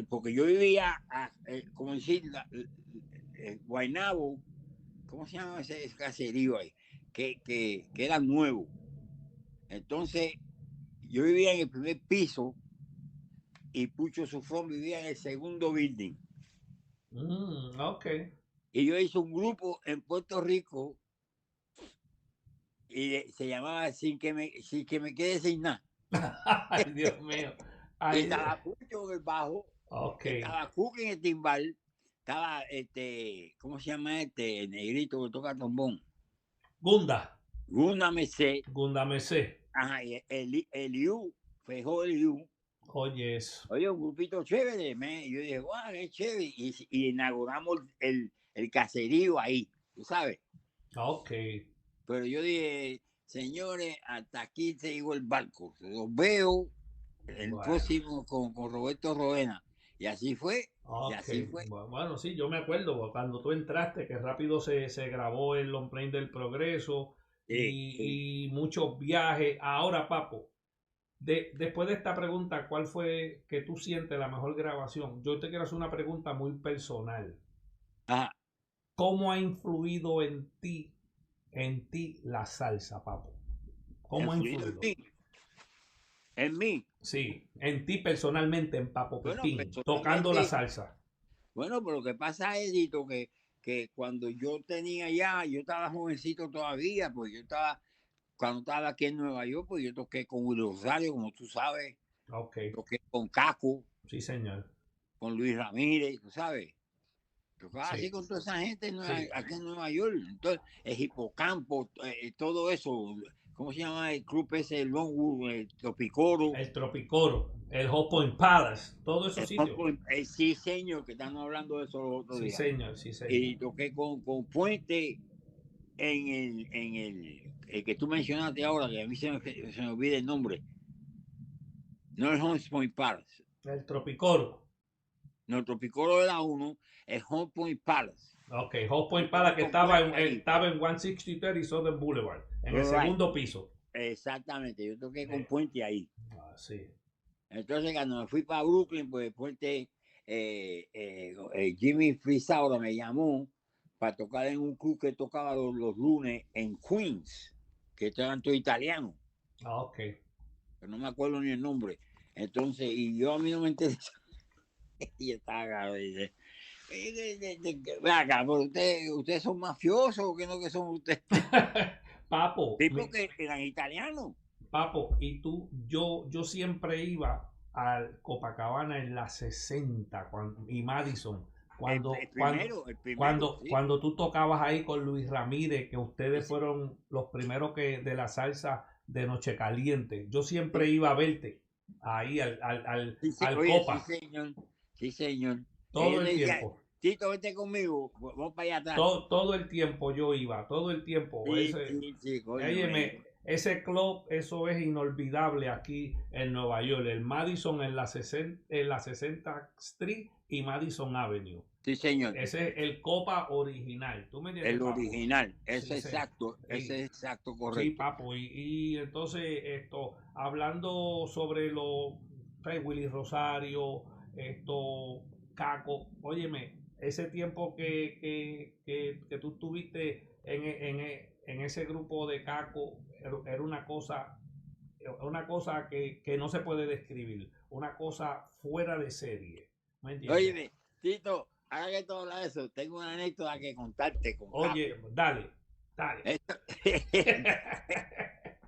Speaker 2: porque yo vivía, como decir, Guaynabo, ¿cómo se llama ese caserío ahí? Que era nuevo. Entonces, yo vivía en el primer piso y Pucho Sufrón vivía en el segundo building.
Speaker 1: Ok.
Speaker 2: Y yo hice un grupo en Puerto Rico y se llamaba Sin que me quede sin nada.
Speaker 1: Ay, Dios mío.
Speaker 2: Y
Speaker 1: Ay, Dios.
Speaker 2: estaba Pucho en el bajo,
Speaker 1: Ok.
Speaker 2: estaba Cook en el timbal, estaba ¿cómo se llama el negrito que toca trombón?
Speaker 1: Gunda.
Speaker 2: Guna Mesé,
Speaker 1: Gunda Mesé.
Speaker 2: ajá, y Eliú, Fejó Eliú.
Speaker 1: Oye eso.
Speaker 2: Oye, un grupito chévere, yo dije, guau, qué chévere. Y inauguramos el caserío ahí, tú sabes.
Speaker 1: Ok.
Speaker 2: Pero yo dije, señores, hasta aquí se llegó el barco. Los veo el
Speaker 1: Bueno.
Speaker 2: próximo con Roberto Roena. Y así fue, y
Speaker 1: Ok.
Speaker 2: así fue.
Speaker 1: Bueno, sí, yo me acuerdo cuando tú entraste que rápido se grabó el long plane del Progreso
Speaker 2: Sí.
Speaker 1: y muchos viajes. Ahora, Papo, después de esta pregunta, ¿cuál fue que tú sientes la mejor grabación? Yo te quiero hacer una pregunta muy personal.
Speaker 2: Ajá.
Speaker 1: ¿Cómo ha influido en ti la salsa, Papo? ¿Cómo ha
Speaker 2: Influido en
Speaker 1: influido?
Speaker 2: mí, en mí.
Speaker 1: Sí, en ti personalmente, en Papo
Speaker 2: Bueno,
Speaker 1: Pepín, tocando la
Speaker 2: personalmente,
Speaker 1: salsa.
Speaker 2: bueno, pero lo que pasa es, Dito, que cuando yo yo estaba jovencito todavía, pues cuando estaba aquí en Nueva York, pues yo toqué con Willy Rosario, como tú sabes,
Speaker 1: Ok,
Speaker 2: toqué con Caco,
Speaker 1: sí, señor.
Speaker 2: con Luis Ramírez, tú sabes. Tocaba así
Speaker 1: Sí,
Speaker 2: con toda esa gente
Speaker 1: sí.
Speaker 2: aquí en Nueva York. Entonces, el Hipocampo, todo eso, ¿cómo se llama el club ese, el Longwood, el Tropicoro?
Speaker 1: El Tropicoro, el Hot Point Palace, todos esos sitios.
Speaker 2: Sí, señor, que estamos hablando de eso los otros
Speaker 1: Sí,
Speaker 2: días.
Speaker 1: señor, sí, señor.
Speaker 2: Y toqué con Puente el que tú mencionaste ahora, que a mí se me olvida el nombre. No es Hunts Point Palace.
Speaker 1: El Tropicoro.
Speaker 2: No, el Tropicoro era uno, es Hunts Point Palace.
Speaker 1: Ok, Hot Point
Speaker 2: Estaba
Speaker 1: Palace que
Speaker 2: ahí.
Speaker 1: estaba en 163 y Southern Boulevard, en el
Speaker 2: Right.
Speaker 1: segundo piso.
Speaker 2: Exactamente, yo toqué con
Speaker 1: Eh,
Speaker 2: Puente ahí.
Speaker 1: sí.
Speaker 2: Entonces, cuando me fui para Brooklyn, pues Puente, Jimmy Frisauro me llamó para tocar en un club que tocaba los lunes en Queens, que eran todos italianos,
Speaker 1: Ok.
Speaker 2: pero no me acuerdo ni el nombre. Entonces, y yo a mí no me interesa. Y estaba acá, dice, "Ven acá, pero ustedes son mafiosos o qué no que son ustedes?"
Speaker 1: Papo,
Speaker 2: Sí, porque eran italianos.
Speaker 1: Papo, y tú, yo siempre iba al Copacabana en la 60 y Madison,
Speaker 2: El primero, sí.
Speaker 1: cuando tú tocabas ahí con Luis Ramírez, que ustedes
Speaker 2: Sí,
Speaker 1: fueron los primeros que de la salsa de Noche Caliente. Yo siempre
Speaker 2: sí,
Speaker 1: iba a verte ahí al
Speaker 2: oye, sí,
Speaker 1: Copa,
Speaker 2: señor. Sí, señor.
Speaker 1: todo
Speaker 2: Ellos
Speaker 1: el
Speaker 2: me decían,
Speaker 1: tiempo.
Speaker 2: Tito, vete conmigo, vamos para allá atrás.
Speaker 1: Todo el tiempo yo iba, todo el tiempo.
Speaker 2: Sí, coño.
Speaker 1: Óyeme, ese club, eso es inolvidable aquí en Nueva York. El Madison en la 60 Street y Madison Avenue.
Speaker 2: Sí, señor.
Speaker 1: Ese es el Copa original. ¿Tú me entiendes,
Speaker 2: El
Speaker 1: papo?
Speaker 2: original.
Speaker 1: Sí, sí.
Speaker 2: Ese
Speaker 1: Y,
Speaker 2: es exacto,
Speaker 1: sí,
Speaker 2: correcto.
Speaker 1: papo. Y entonces, hablando sobre Willy Rosario, Caco, óyeme, ese tiempo que tú estuviste en ese grupo de Caco, era una cosa que no se puede describir, una cosa fuera de serie, ¿me entiendes?
Speaker 2: Oye, Tito, ahora que tú hablas de eso, tengo una anécdota que contarte con Caco.
Speaker 1: Oye, dale, dale.
Speaker 2: Esto-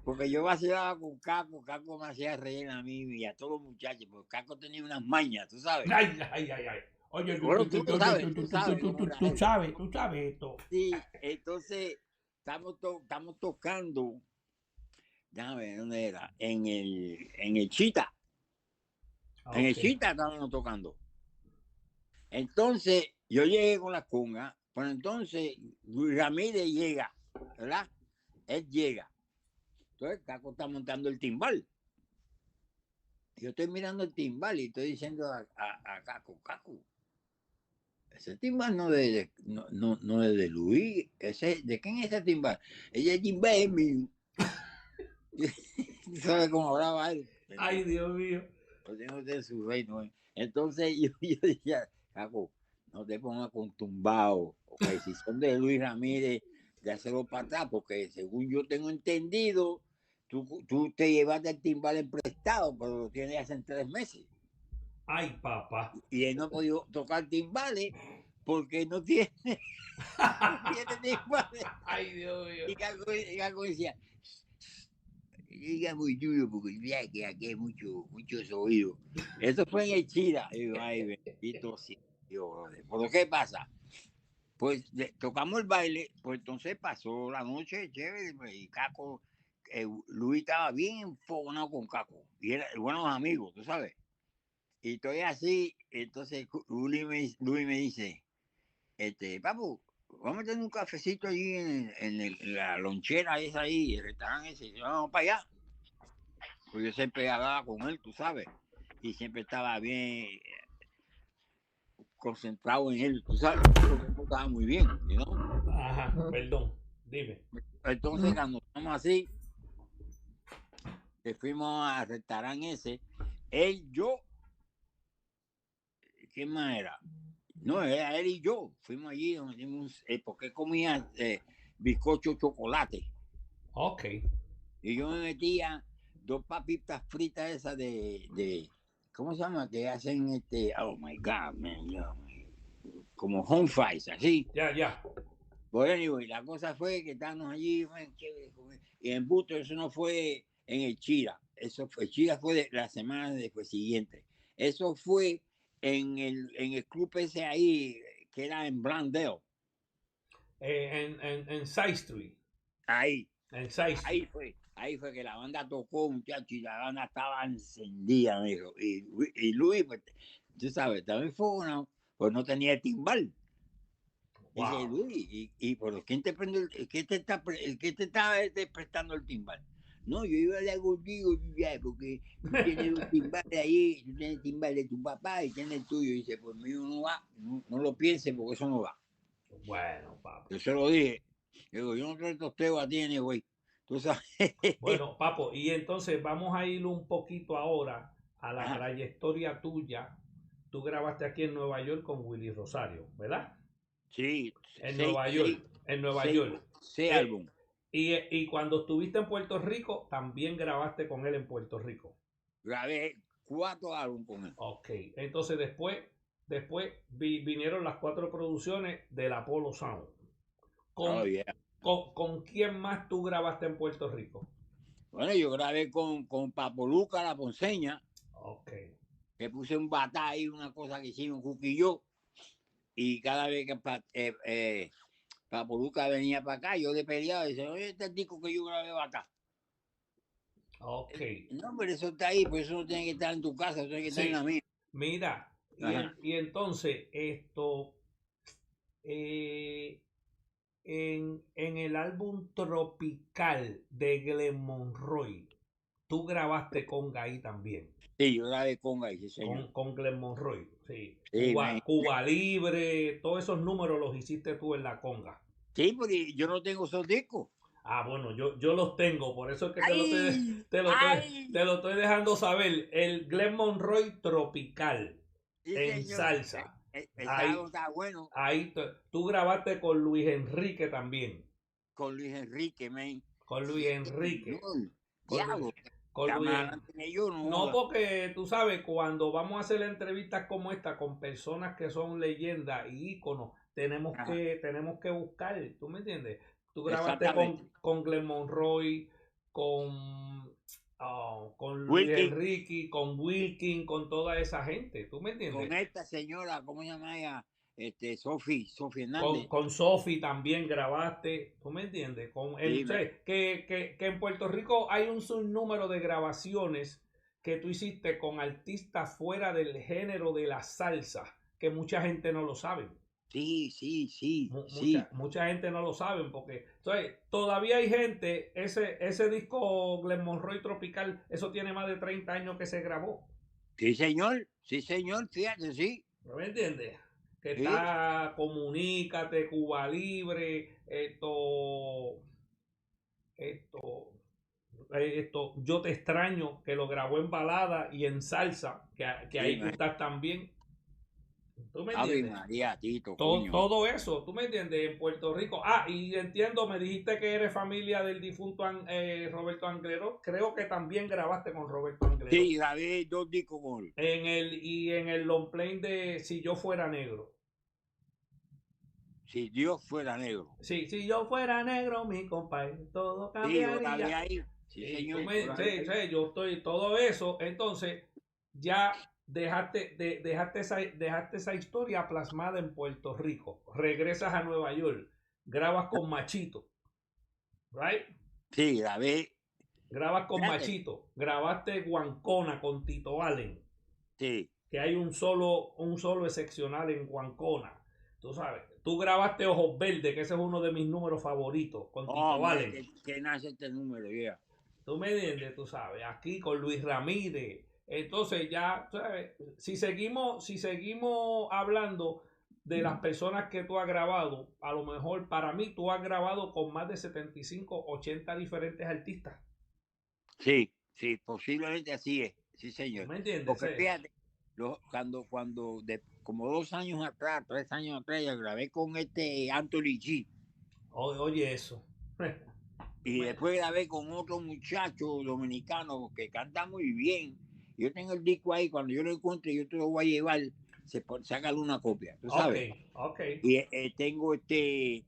Speaker 2: Porque yo vacilaba con Caco, Caco me hacía reír a mí y a todos los muchachos, porque Caco tenía unas mañas, tú sabes.
Speaker 1: Ay, ay, ay, ay. Oye,
Speaker 2: Bueno, tú lo sabes, tú sabes cómo era él.
Speaker 1: tú sabes esto.
Speaker 2: Sí, entonces estamos tocando, déjame ver dónde era, en el Chita. En el
Speaker 1: Ok.
Speaker 2: Chita estábamos tocando. Entonces, yo llegué con la conga, pero entonces Luis Ramírez llega, ¿verdad? Él llega. Entonces, Caco está montando el timbal. Yo estoy mirando el timbal y estoy diciendo a Caco, Caco, ese timbal no es de Luis, ¿de quién es ese timbal? Ese timbal es mío. ¿Sabes cómo hablaba él?
Speaker 1: Ay, Dios mío.
Speaker 2: Pues tengo de su reino. Entonces yo decía, Caco, no te pongas con tumbao, ok, si son de Luis Ramírez, de hacerlo para atrás, porque según yo tengo entendido, tú te llevaste el timbal prestado, pero lo tienes hace 3 meses.
Speaker 1: Ay, papá.
Speaker 2: Y él no ha podido tocar timbales porque no tiene, no tiene timbales.
Speaker 1: Ay, Dios mío.
Speaker 2: Y Caco decía, diga muy duro porque vea que aquí hay muchos oídos. Eso fue en el Chira. Y digo, ay, bendito sea Dios, brother. ¿Por qué pasa? Pues tocamos el baile, pues entonces pasó la noche chévere, pues, y Caco, Luis estaba bien enfogonado con Caco, y eran buenos amigos, tú sabes. Y estoy así, entonces Luis me dice, papu, vamos a tener un cafecito allí en la lonchera esa ahí, el restaurante ese, y yo, vamos para allá. Pues yo siempre hablaba con él, tú sabes, y siempre estaba bien concentrado en él, tú sabes, porque él estaba muy bien, ¿no?
Speaker 1: Ajá, perdón. Dime.
Speaker 2: Entonces, cuando estamos así, que fuimos al restaurante ese, él, yo, ¿quién más era? No, era él y yo, fuimos allí, nos dimos, porque comía bizcocho chocolate,
Speaker 1: Ok.
Speaker 2: y yo me metía 2 papitas fritas esas ¿cómo se llama? Que hacen oh my God, man, como home fries, así.
Speaker 1: Ya, ya.
Speaker 2: Bueno, anyway, la cosa fue que estábamos allí, man, chévere, y en Busto eso no fue en el Chira, Chira fue la semana después siguiente. Eso fue en el club ese ahí, que era en Blandale.
Speaker 1: En Side Street.
Speaker 2: Ahí,
Speaker 1: En Side Street.
Speaker 2: ahí fue que la banda tocó, muchachos, y la banda estaba encendida, me dijo. Y Luis, pues, tú sabes, también fue uno, pues no tenía el timbal. Dice
Speaker 1: Wow.
Speaker 2: Luis, ¿pero quién te prende quién te está, quién te está prestando el timbal? No, yo iba a hablar contigo, ya, porque tú tienes un timbal ahí, tú tienes el timbal de tu papá y tienes el tuyo. Y dice, pues mío no va, no lo pienses porque eso no va.
Speaker 1: Bueno, papo.
Speaker 2: Yo se lo dije. Digo, yo no te tosteo a ti, güey. Tú sabes.
Speaker 1: Bueno, papo, y entonces vamos a ir un poquito ahora a la
Speaker 2: Ajá.
Speaker 1: trayectoria tuya. Tú grabaste aquí en Nueva York con Willy Rosario, ¿verdad?
Speaker 2: Sí,
Speaker 1: En
Speaker 2: seis,
Speaker 1: Nueva
Speaker 2: seis,
Speaker 1: York, en Nueva
Speaker 2: seis,
Speaker 1: York.
Speaker 2: seis
Speaker 1: Eh,
Speaker 2: álbumes.
Speaker 1: y cuando estuviste en Puerto Rico, también grabaste con él en Puerto Rico.
Speaker 2: Grabé 4 álbumes con él.
Speaker 1: Ok, entonces después vinieron las 4 producciones del Apollo Sound.
Speaker 2: Oh,
Speaker 1: ¿Con,
Speaker 2: yeah.
Speaker 1: con quién más tú grabaste en Puerto Rico?
Speaker 2: Bueno, yo grabé con Papo Luca, la ponceña,
Speaker 1: Ok,
Speaker 2: que puse un batá ahí, una cosa que hicimos Cuqui y yo, y cada vez que Papo Luca venía para acá, yo le pedía, y decía, oye, este disco que yo grabé batá.
Speaker 1: ok.
Speaker 2: No, pero eso está ahí, pues eso no tiene que estar en tu casa, eso tiene que estar en la
Speaker 1: Sí,
Speaker 2: mía.
Speaker 1: mira,
Speaker 2: Ajá.
Speaker 1: y entonces eh, en el álbum Tropical de Glenn Monroy, tú grabaste con Gaí también,
Speaker 2: Sí, yo grabé con ahí, sí, señor.
Speaker 1: con Glenn Monroy, sí.
Speaker 2: Sí, man.
Speaker 1: Cuba Libre, todos esos números los hiciste tú en la conga.
Speaker 2: Sí, porque yo no tengo esos discos.
Speaker 1: Ah, bueno, yo los tengo, por eso es que
Speaker 2: ¡Ay!
Speaker 1: te lo estoy,
Speaker 2: ¡Ay!
Speaker 1: te lo estoy dejando saber. El Glenn Monroy Tropical
Speaker 2: Sí,
Speaker 1: en
Speaker 2: señor.
Speaker 1: salsa.
Speaker 2: Ese álbum
Speaker 1: Ahí,
Speaker 2: está bueno
Speaker 1: ahí tú grabaste con Luis Enrique también.
Speaker 2: con Luis Enrique, man.
Speaker 1: Con Luis
Speaker 2: Sí,
Speaker 1: Enrique.
Speaker 2: señor.
Speaker 1: Con Luis,
Speaker 2: Diablo.
Speaker 1: con
Speaker 2: Está más
Speaker 1: Luis.
Speaker 2: adelante que yo, no
Speaker 1: No,
Speaker 2: joda.
Speaker 1: porque tú sabes, cuando vamos a hacer entrevistas como esta con personas que son leyendas y íconos,
Speaker 2: Ajá,
Speaker 1: tenemos que buscar, ¿tú me entiendes? Tú grabaste
Speaker 2: exactamente.
Speaker 1: con Glenn Monroy, con, con Luis
Speaker 2: Wilkie,
Speaker 1: Enrique, con Wilkin, con toda esa gente, ¿tú me
Speaker 2: con
Speaker 1: entiendes?
Speaker 2: esta señora, ¿cómo se llama ella? Sofi Hernández.
Speaker 1: Con Sophie también grabaste, ¿tú me entiendes?
Speaker 2: Sí,
Speaker 1: Sé que en Puerto Rico hay un sinnúmero de grabaciones que tú hiciste con artistas fuera del género de la salsa, que mucha gente no lo sabe.
Speaker 2: sí, sí, sí,
Speaker 1: Mucha,
Speaker 2: sí.
Speaker 1: mucha gente no lo sabe porque todavía hay gente, ese disco Glen Monroy Tropical, eso tiene más de 30 años que se grabó.
Speaker 2: Sí, señor, fíjate, sí.
Speaker 1: ¿No me entiendes? Que
Speaker 2: Sí,
Speaker 1: está Comunícate, Cuba Libre, esto, Yo Te Extraño, que lo grabó en balada y en salsa, que
Speaker 2: sí,
Speaker 1: ahí tú
Speaker 2: man.
Speaker 1: estás también. ¿Tú me
Speaker 2: Ave
Speaker 1: entiendes?
Speaker 2: María, Tito, coño.
Speaker 1: Todo eso, ¿tú me entiendes? En Puerto Rico. Ah, y entiendo, me dijiste que eres familia del difunto Roberto Anglero. Creo que también grabaste con Roberto Anglero.
Speaker 2: Sí, grabé 2 discos con él.
Speaker 1: Y en el long play de Si Yo Fuera Negro.
Speaker 2: Si Dios fuera negro.
Speaker 1: Sí, si yo fuera negro, mi compadre, todo
Speaker 2: Sí, yo grabé
Speaker 1: cambiaría.
Speaker 2: ahí. Sí, señor, yo grabé
Speaker 1: Sí,
Speaker 2: ahí.
Speaker 1: sí, yo estoy todo eso. Entonces, ya dejaste esa historia plasmada en Puerto Rico. Regresas a Nueva York, grabas con Machito, ¿right?
Speaker 2: Sí, grabé.
Speaker 1: Grabas con
Speaker 2: Fíjate,
Speaker 1: Machito, grabaste Guancona con Tito Allen,
Speaker 2: sí.
Speaker 1: que hay un solo excepcional en Guancona. Tú sabes, tú grabaste Ojos Verdes, que ese es uno de mis números favoritos, con Tito
Speaker 2: Hombre,
Speaker 1: Allen.
Speaker 2: que nace este número, ya.
Speaker 1: Tú me entiendes, tú sabes, aquí con Luis Ramírez. Entonces ya, ¿sabes? Si seguimos hablando de las personas que tú has grabado, a lo mejor para mí tú has grabado con más de 75 80 diferentes artistas.
Speaker 2: Sí, sí, posiblemente así es. Sí,
Speaker 1: ¿Tú
Speaker 2: señor.
Speaker 1: me entiendes?
Speaker 2: Porque fíjate, como 2 años atrás, 3 años atrás, yo grabé con este Anthony G.
Speaker 1: Oye eso. Tú
Speaker 2: Y
Speaker 1: me-
Speaker 2: después grabé con otro muchacho dominicano que canta muy bien. Yo tengo el disco ahí, cuando yo lo encuentre, yo te lo voy a llevar, sácale una copia, tú
Speaker 1: Ok,
Speaker 2: sabes.
Speaker 1: ok.
Speaker 2: Y tengo el que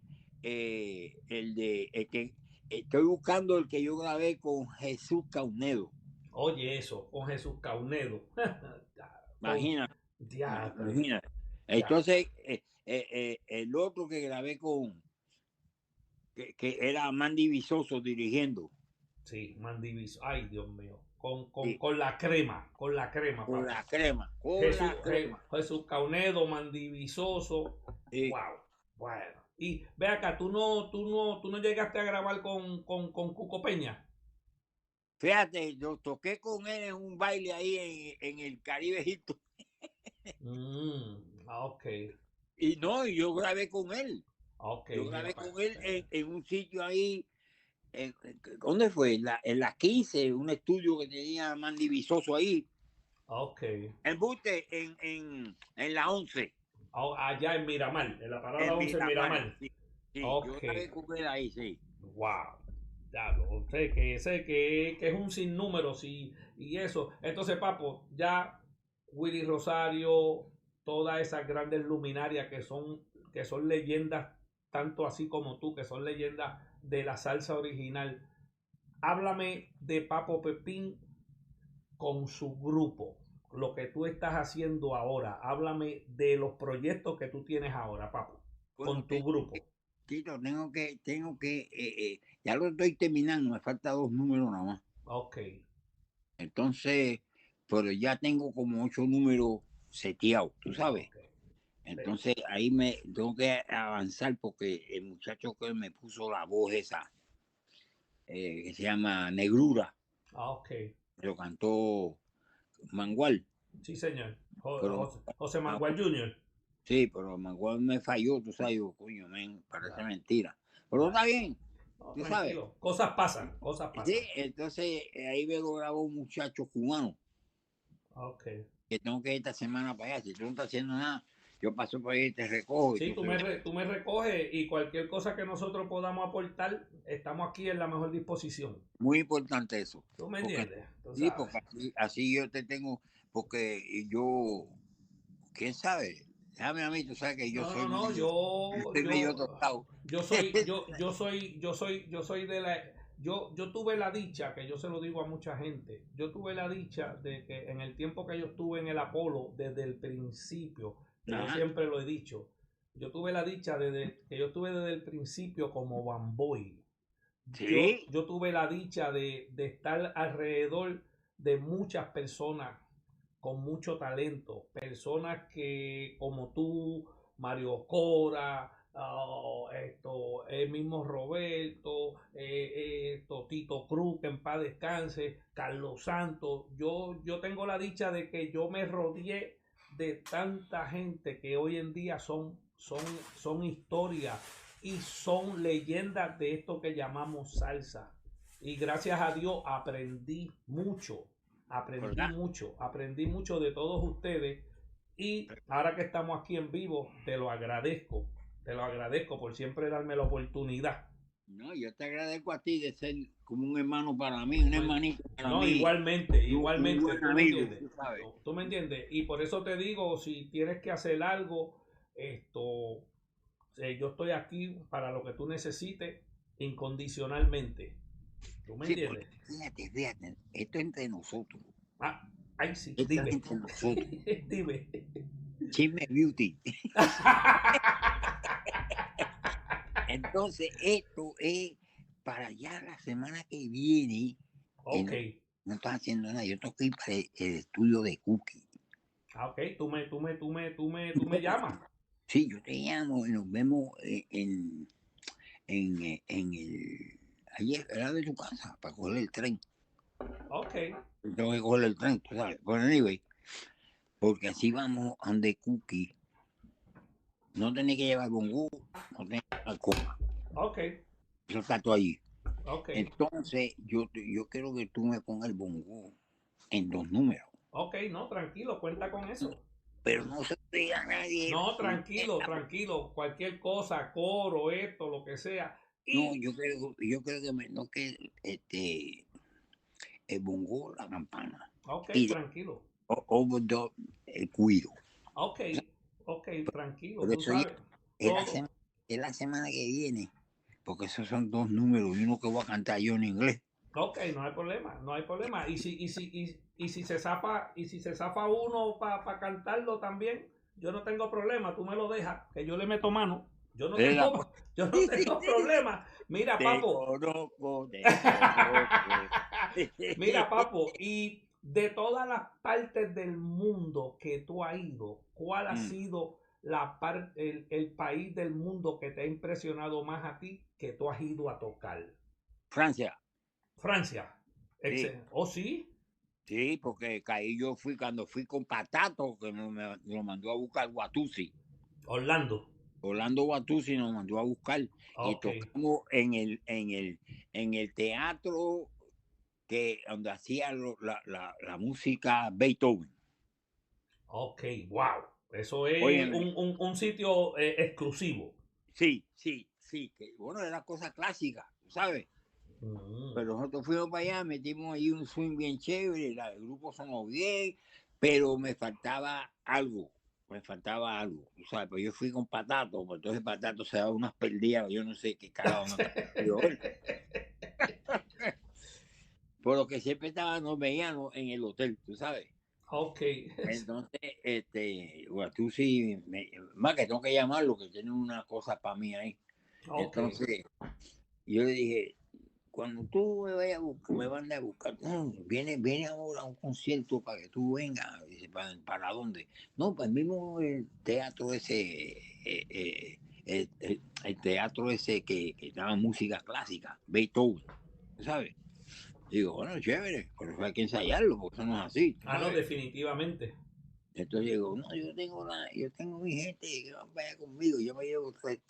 Speaker 2: estoy buscando el que yo grabé con Jesús Caunedo.
Speaker 1: Oye eso, con Jesús Caunedo. Con
Speaker 2: Imagínate,
Speaker 1: diatre,
Speaker 2: imagínate.
Speaker 1: ya.
Speaker 2: Entonces, el otro que grabé que era Mandy Visoso dirigiendo,
Speaker 1: Sí, Mandivis. Ay, Dios mío.
Speaker 2: y
Speaker 1: Con la crema,
Speaker 2: con
Speaker 1: papi.
Speaker 2: la crema, con la crema.
Speaker 1: Jesús Caunedo, Mandivisoso.
Speaker 2: Y
Speaker 1: Wow. Bueno. Y ve acá, tú no llegaste a grabar con Cuco Peña.
Speaker 2: fíjate, yo toqué con él en un baile ahí en el Caribe Egipto.
Speaker 1: Ok.
Speaker 2: Y no, y yo grabé con él.
Speaker 1: Ok,
Speaker 2: Yo
Speaker 1: mira,
Speaker 2: grabé con él en un sitio ahí, ¿dónde fue? En la 15, un estudio que tenía Mandy Visoso ahí.
Speaker 1: ok.
Speaker 2: En Buste, en la 11,
Speaker 1: Allá en Miramar, en la parada
Speaker 2: en
Speaker 1: 11 en
Speaker 2: Miramar.
Speaker 1: Miramar.
Speaker 2: Sí, sí, yo
Speaker 1: Ok,
Speaker 2: grabé con él ahí, sí.
Speaker 1: wow. Ya, sé que es un sinnúmero, sí, y eso. Entonces, Papo, ya Willy Rosario, todas esas grandes luminarias que son leyendas, tanto así como tú, que son leyendas de la salsa original. Háblame de Papo Pepín con su grupo, lo que tú estás haciendo ahora. Háblame de los proyectos que tú tienes ahora, Papo,
Speaker 2: Bueno,
Speaker 1: con tu grupo.
Speaker 2: Tito, ya lo estoy terminando, me faltan 2 números nada más.
Speaker 1: Ok,
Speaker 2: Entonces, pero ya tengo como 8 números seteados, tú sabes.
Speaker 1: ok. Sí.
Speaker 2: Entonces ahí me tengo que avanzar porque el muchacho que me puso la voz esa, que se llama Negrura,
Speaker 1: Ok.
Speaker 2: lo cantó Mangual.
Speaker 1: Sí, señor.
Speaker 2: Pero
Speaker 1: José Manuel
Speaker 2: Mangual-
Speaker 1: Jr.
Speaker 2: sí, pero Mangual me falló, tú sabes, yo, coño, men, parece
Speaker 1: Ya,
Speaker 2: mentira. Pero
Speaker 1: ya.
Speaker 2: está bien,
Speaker 1: No,
Speaker 2: tú sabes.
Speaker 1: tranquilo. Cosas pasan, cosas
Speaker 2: Sí,
Speaker 1: pasan.
Speaker 2: entonces ahí me lo grabó un muchacho cubano
Speaker 1: Ok.
Speaker 2: que tengo que ir esta semana para allá. Si tú no estás haciendo nada, yo paso por ahí y te recojo.
Speaker 1: Sí, tú me recoges y cualquier cosa que nosotros podamos aportar, estamos aquí en la mejor disposición.
Speaker 2: Muy importante eso.
Speaker 1: ¿Tú me
Speaker 2: Porque
Speaker 1: entiendes? Tú
Speaker 2: sí,
Speaker 1: sabes.
Speaker 2: porque así yo te tengo, porque yo, quién sabe, déjame a mí, tú sabes que yo
Speaker 1: No,
Speaker 2: soy
Speaker 1: no, no,
Speaker 2: medio, yo soy medio tostado.
Speaker 1: yo soy de la, yo tuve la dicha, que yo se lo digo a mucha gente, yo tuve la dicha de que en el tiempo que yo estuve en el Apolo, desde el principio, que yo
Speaker 2: Ajá.
Speaker 1: siempre lo he dicho, yo tuve la dicha que yo estuve desde el principio como Bamboy.
Speaker 2: Sí,
Speaker 1: Yo tuve la dicha de estar alrededor de muchas personas con mucho talento, personas que como tú, Mario Cora, el mismo Roberto, Tito Cruz, que en paz descanse, Carlos Santos. Yo tengo la dicha de que yo me rodeé de tanta gente que hoy en día son historias y son leyendas de esto que llamamos salsa. Y gracias a Dios
Speaker 2: ¿verdad?
Speaker 1: aprendí mucho de todos ustedes y ahora que estamos aquí en vivo, te lo agradezco por siempre darme la oportunidad.
Speaker 2: No, yo te agradezco a ti de ser como un hermano para mí, un hermanito para
Speaker 1: No,
Speaker 2: mí,
Speaker 1: igualmente,
Speaker 2: un
Speaker 1: igualmente,
Speaker 2: buen
Speaker 1: tú me
Speaker 2: amigo,
Speaker 1: entiendes,
Speaker 2: tú sabes.
Speaker 1: tú me entiendes, y por eso te digo, si tienes que hacer algo, yo estoy aquí para lo que tú necesites incondicionalmente, tú me
Speaker 2: Sí, porque
Speaker 1: entiendes.
Speaker 2: fíjate, esto es entre nosotros,
Speaker 1: Ah, ay sí,
Speaker 2: esto es
Speaker 1: dime,
Speaker 2: entre nosotros.
Speaker 1: dime.
Speaker 2: Chisme Beauty. Entonces, esto es para ya la semana que viene.
Speaker 1: Ok,
Speaker 2: No, no estás haciendo nada. Yo tengo que ir para el estudio de Cookie.
Speaker 1: ok, tú me llamas.
Speaker 2: Sí, yo te llamo y nos vemos en el. Ayer era de tu casa para coger el tren.
Speaker 1: Ok,
Speaker 2: Yo tengo que coger el tren, tú sabes. Pero anyway, porque así vamos a donde Cookie. No tenés que llevar bongo, no tenés que llevar coca.
Speaker 1: ok,
Speaker 2: Eso está todo allí.
Speaker 1: ok,
Speaker 2: Entonces, yo quiero que tú me pongas el bongo en 2 números.
Speaker 1: ok, no, tranquilo, cuenta con eso.
Speaker 2: Pero no se lo diga a nadie.
Speaker 1: No, tranquilo, tranquilo, cualquier cosa, coro, esto, lo que sea.
Speaker 2: No,
Speaker 1: Y,
Speaker 2: yo creo que no que el bongo, la campana
Speaker 1: ok,
Speaker 2: y
Speaker 1: tranquilo.
Speaker 2: overdub el cuido.
Speaker 1: Ok, ok, tranquilo,
Speaker 2: Por
Speaker 1: tú
Speaker 2: eso ya
Speaker 1: sabes.
Speaker 2: es la,
Speaker 1: Todo.
Speaker 2: sema- es la semana que viene, porque esos son 2 números y uno que voy a cantar yo en inglés.
Speaker 1: Ok, no hay problema, no hay problema. Y si se zafa, y si se zafa uno para cantarlo también, yo no tengo problema, tú me lo dejas, que yo le meto mano.
Speaker 2: ¿Verdad? Pues,
Speaker 1: Yo no tengo problema. Mira,
Speaker 2: te
Speaker 1: papo.
Speaker 2: conozco, te conozco.
Speaker 1: Mira, papo, y de todas las partes del mundo que tú has ido, ¿cuál ha
Speaker 2: Mm,
Speaker 1: sido el país del mundo que te ha impresionado más a ti que tú has ido a tocar?
Speaker 2: Francia,
Speaker 1: Francia.
Speaker 2: sí.
Speaker 1: Excelente. ¿Oh, sí?
Speaker 2: Sí, porque caí yo cuando fui con Patato, que me lo mandó a buscar Guatusi.
Speaker 1: Orlando.
Speaker 2: Orlando Batusi nos mandó a buscar y
Speaker 1: Ok,
Speaker 2: tocamos en el teatro donde hacía la música Beethoven.
Speaker 1: ok, wow. Eso es
Speaker 2: Óyeme,
Speaker 1: un sitio exclusivo.
Speaker 2: sí, sí, sí, que bueno, era cosa clásica, ¿sabes?
Speaker 1: Mm.
Speaker 2: Pero nosotros fuimos para allá, metimos ahí un swing bien chévere, el grupo sonó bien, pero me faltaba algo, ¿sabes? Pues yo fui con Patato, pues entonces Patato se daba unas perdidas, yo no sé qué carajo no estaba haciendo él. Por lo que siempre estaba, nos veíamos en el hotel, tú sabes.
Speaker 1: Ok,
Speaker 2: Entonces, tú sí, más que tengo que llamarlo, que tiene una cosa para mí ahí.
Speaker 1: ok.
Speaker 2: Entonces, yo le dije, cuando tú me vayas a buscar, me van a buscar, no, viene ahora a un concierto para que tú vengas. Dice, ¿para dónde? No, para el mismo teatro ese, el teatro ese que daba música clásica, Beethoven, ¿sabes? Digo, bueno, chévere, pero hay que ensayarlo, porque eso no es así,
Speaker 1: Ah, no,
Speaker 2: ¿sabes?
Speaker 1: definitivamente.
Speaker 2: Entonces digo, no, yo tengo mi gente que vaya conmigo, yo me llevo tres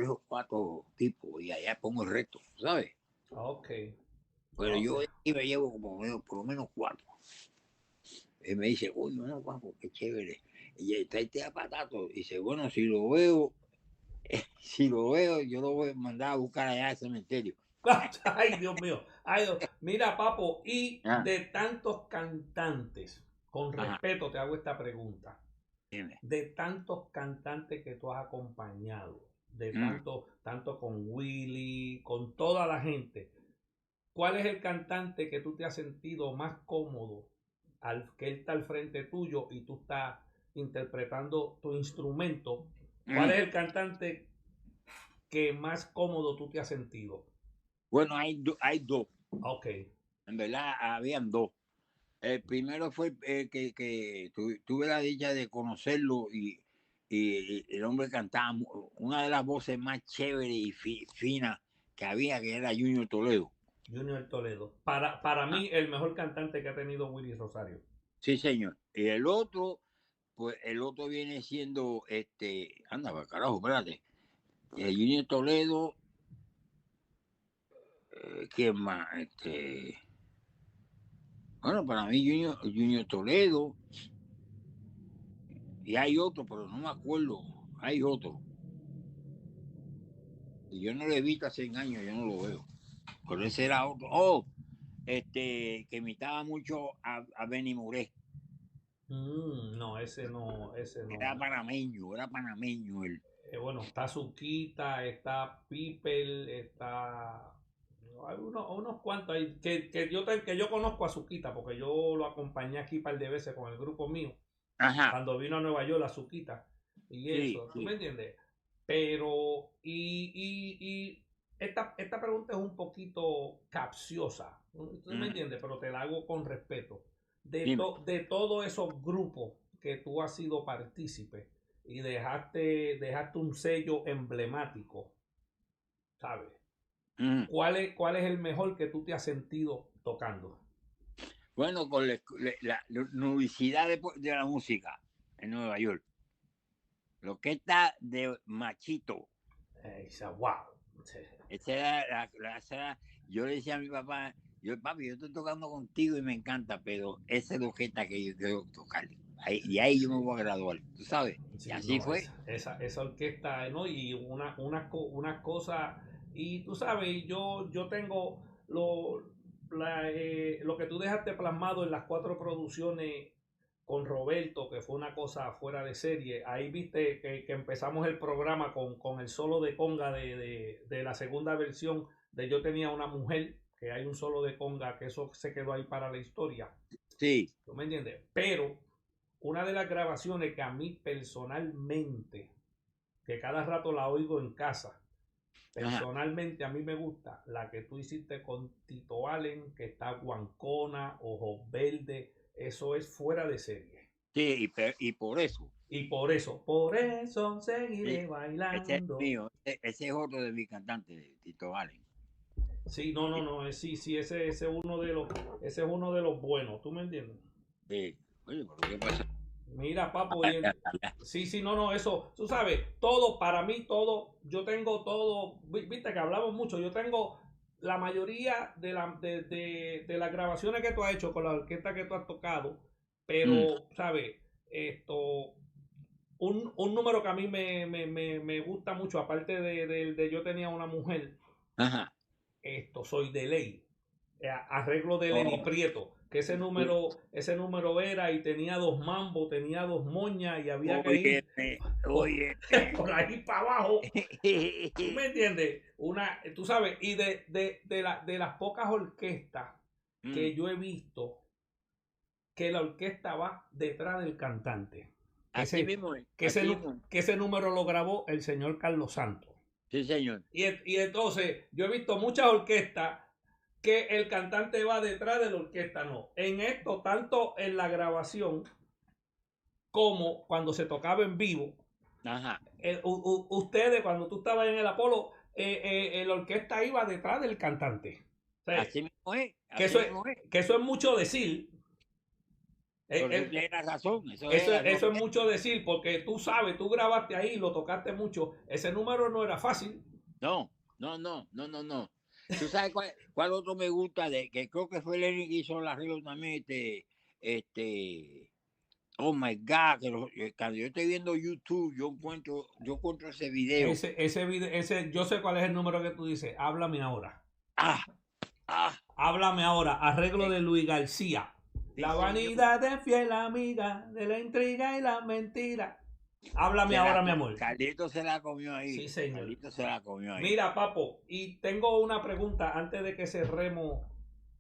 Speaker 2: o cuatro tipos y allá pongo el resto, ¿sabes?
Speaker 1: Ok,
Speaker 2: Pero
Speaker 1: ok.
Speaker 2: yo aquí me llevo por lo menos cuatro. Y me dice, uy, no, guapo, qué chévere. Y está este a Patato. Y dice, bueno, si lo veo, si lo veo, yo lo voy a mandar a buscar allá al cementerio.
Speaker 1: Ay, Dios mío. Ay, mira, Papo, y
Speaker 2: Ah,
Speaker 1: de tantos cantantes, con
Speaker 2: ajá,
Speaker 1: respeto te hago esta pregunta,
Speaker 2: dime.
Speaker 1: de tantos cantantes que tú has acompañado, de
Speaker 2: Mm.
Speaker 1: tanto con Willy, con toda la gente, ¿cuál es el cantante que tú te has sentido más cómodo que él está al frente tuyo y tú estás interpretando tu instrumento? ¿Cuál
Speaker 2: Mm.
Speaker 1: es el cantante que más cómodo tú te has sentido?
Speaker 2: Bueno, hay dos.
Speaker 1: Ok.
Speaker 2: En verdad, habían dos. El primero fue tuve la dicha de conocerlo y el hombre cantaba una de las voces más chéveres y finas que había, que era Junior Toledo.
Speaker 1: Junior Toledo. Para
Speaker 2: Ah,
Speaker 1: mí, el mejor cantante que ha tenido Willy Rosario.
Speaker 2: sí, señor. Y el otro, pues el otro viene siendo, anda, pues, carajo, espérate. Junior Toledo, ¿quién más? Bueno, para mí Junior Toledo, y hay otro, pero no me acuerdo, hay otro. Y yo no lo he visto hace años, yo no lo veo. Pero ese era otro. Oh, que imitaba mucho a Benny Moré.
Speaker 1: No, ese no, ese no.
Speaker 2: Era panameño él.
Speaker 1: Bueno, está Zuquita, está People, está. Hay unos cuantos ahí. Que yo conozco a Zuquita, porque yo lo acompañé aquí un par de veces con el grupo mío.
Speaker 2: Ajá,
Speaker 1: Cuando vino a Nueva York, la Zuquita. Y
Speaker 2: sí,
Speaker 1: eso, ¿tú me
Speaker 2: sí.
Speaker 1: entiendes? Pero, y esta pregunta es un poquito capciosa. ¿Tú me
Speaker 2: Mm,
Speaker 1: entiendes? Pero te la hago con respeto.
Speaker 2: dime.
Speaker 1: De todos esos grupos que tú has sido partícipe y dejaste un sello emblemático, ¿sabes?
Speaker 2: Mm.
Speaker 1: Cuál es el mejor que tú te has sentido tocando?
Speaker 2: Bueno, con la Universidad de la Música en Nueva York. Lo que está de Machito.
Speaker 1: Dice, wow.
Speaker 2: Esa era yo le decía a mi papá, papi, yo estoy tocando contigo y me encanta, pero esa es lo que está que yo quiero tocar. Y ahí yo me
Speaker 1: Sí.
Speaker 2: voy a graduar, ¿tú sabes? Y
Speaker 1: Sí,
Speaker 2: así
Speaker 1: no,
Speaker 2: fue.
Speaker 1: esa orquesta, ¿no? Y unas cosas, y tú sabes, yo tengo lo que tú dejaste plasmado en las cuatro producciones con Roberto, que fue una cosa fuera de serie. Ahí viste que empezamos el programa con el solo de conga de la segunda versión de Yo tenía una mujer, que hay un solo de conga, que eso se quedó ahí para la historia.
Speaker 2: Sí.
Speaker 1: ¿Tú me entiendes? Pero una de las grabaciones que a mí personalmente, que cada rato la oigo en casa,
Speaker 2: Ajá.
Speaker 1: personalmente a mí me gusta la que tú hiciste con Tito Allen, que está Guancona, Ojos Verdes, eso es fuera de serie.
Speaker 2: Sí, y por eso.
Speaker 1: Y por eso
Speaker 2: Sí,
Speaker 1: seguiré
Speaker 2: ese es
Speaker 1: bailando.
Speaker 2: mío, ese es otro de mis cantantes, Tito Allen.
Speaker 1: Sí, no, no,
Speaker 2: Sí,
Speaker 1: no, sí, sí, ese es uno de los buenos, ¿tú me entiendes?
Speaker 2: sí. Oye, pero ¿qué pasa?
Speaker 1: Mira, papo, sí, sí, no, no, eso, tú sabes, todo, para mí, todo, yo tengo todo, viste que hablamos mucho, yo tengo la mayoría de las grabaciones que tú has hecho con la orquesta que tú has tocado,
Speaker 2: Mm,
Speaker 1: pero, ¿sabes? Esto, un número que a mí me gusta mucho, aparte de yo tenía una mujer,
Speaker 2: ajá.
Speaker 1: Soy de ley. Arreglo de Lenny
Speaker 2: Oh,
Speaker 1: Prieto, que ese número era y tenía dos mambos, tenía dos moñas y había que ir
Speaker 2: óyeme,
Speaker 1: por,
Speaker 2: óyeme.
Speaker 1: por ahí para abajo. ¿Tú me entiendes? Tú sabes, y de las pocas orquestas
Speaker 2: Mm,
Speaker 1: que yo he visto, que la orquesta va detrás del cantante. Que
Speaker 2: así
Speaker 1: ese,
Speaker 2: mismo es,
Speaker 1: que ese,
Speaker 2: así mismo.
Speaker 1: que ese número lo grabó el señor Carlos Santos.
Speaker 2: Sí, señor.
Speaker 1: Y entonces, yo he visto muchas orquestas que el cantante va detrás de la orquesta, no. En esto, tanto en la grabación como cuando se tocaba en vivo,
Speaker 2: Ajá.
Speaker 1: ustedes, cuando tú estabas en el Apolo, la orquesta iba detrás del cantante. O sea,
Speaker 2: Así mismo es,
Speaker 1: que
Speaker 2: así
Speaker 1: eso es,
Speaker 2: mismo es.
Speaker 1: que eso es mucho decir. Eh,
Speaker 2: Pero tú
Speaker 1: eh,
Speaker 2: tienes la razón,
Speaker 1: eso es mucho decir porque tú sabes, tú grabaste ahí, lo tocaste mucho. Ese número no era fácil.
Speaker 2: No, no, no, no, no, no. ¿Tú sabes cuál otro me gusta? Que creo que fue Lenny que hizo el arreglo también, oh my God, cuando yo estoy viendo YouTube, yo encuentro ese video.
Speaker 1: Yo sé cuál es el número que tú dices. Háblame ahora.
Speaker 2: Ah, ah,
Speaker 1: Háblame ahora. Arreglo
Speaker 2: eh,
Speaker 1: de Luis García.
Speaker 2: sí,
Speaker 1: La
Speaker 2: señor.
Speaker 1: vanidad es fiel amiga de la intriga y la mentira. Háblame ahora, mi amor.
Speaker 2: Carlito se la comió
Speaker 1: Sí,
Speaker 2: ahí.
Speaker 1: señor.
Speaker 2: Carlito se la comió ahí.
Speaker 1: Mira, papo, y tengo una pregunta antes de que cerremos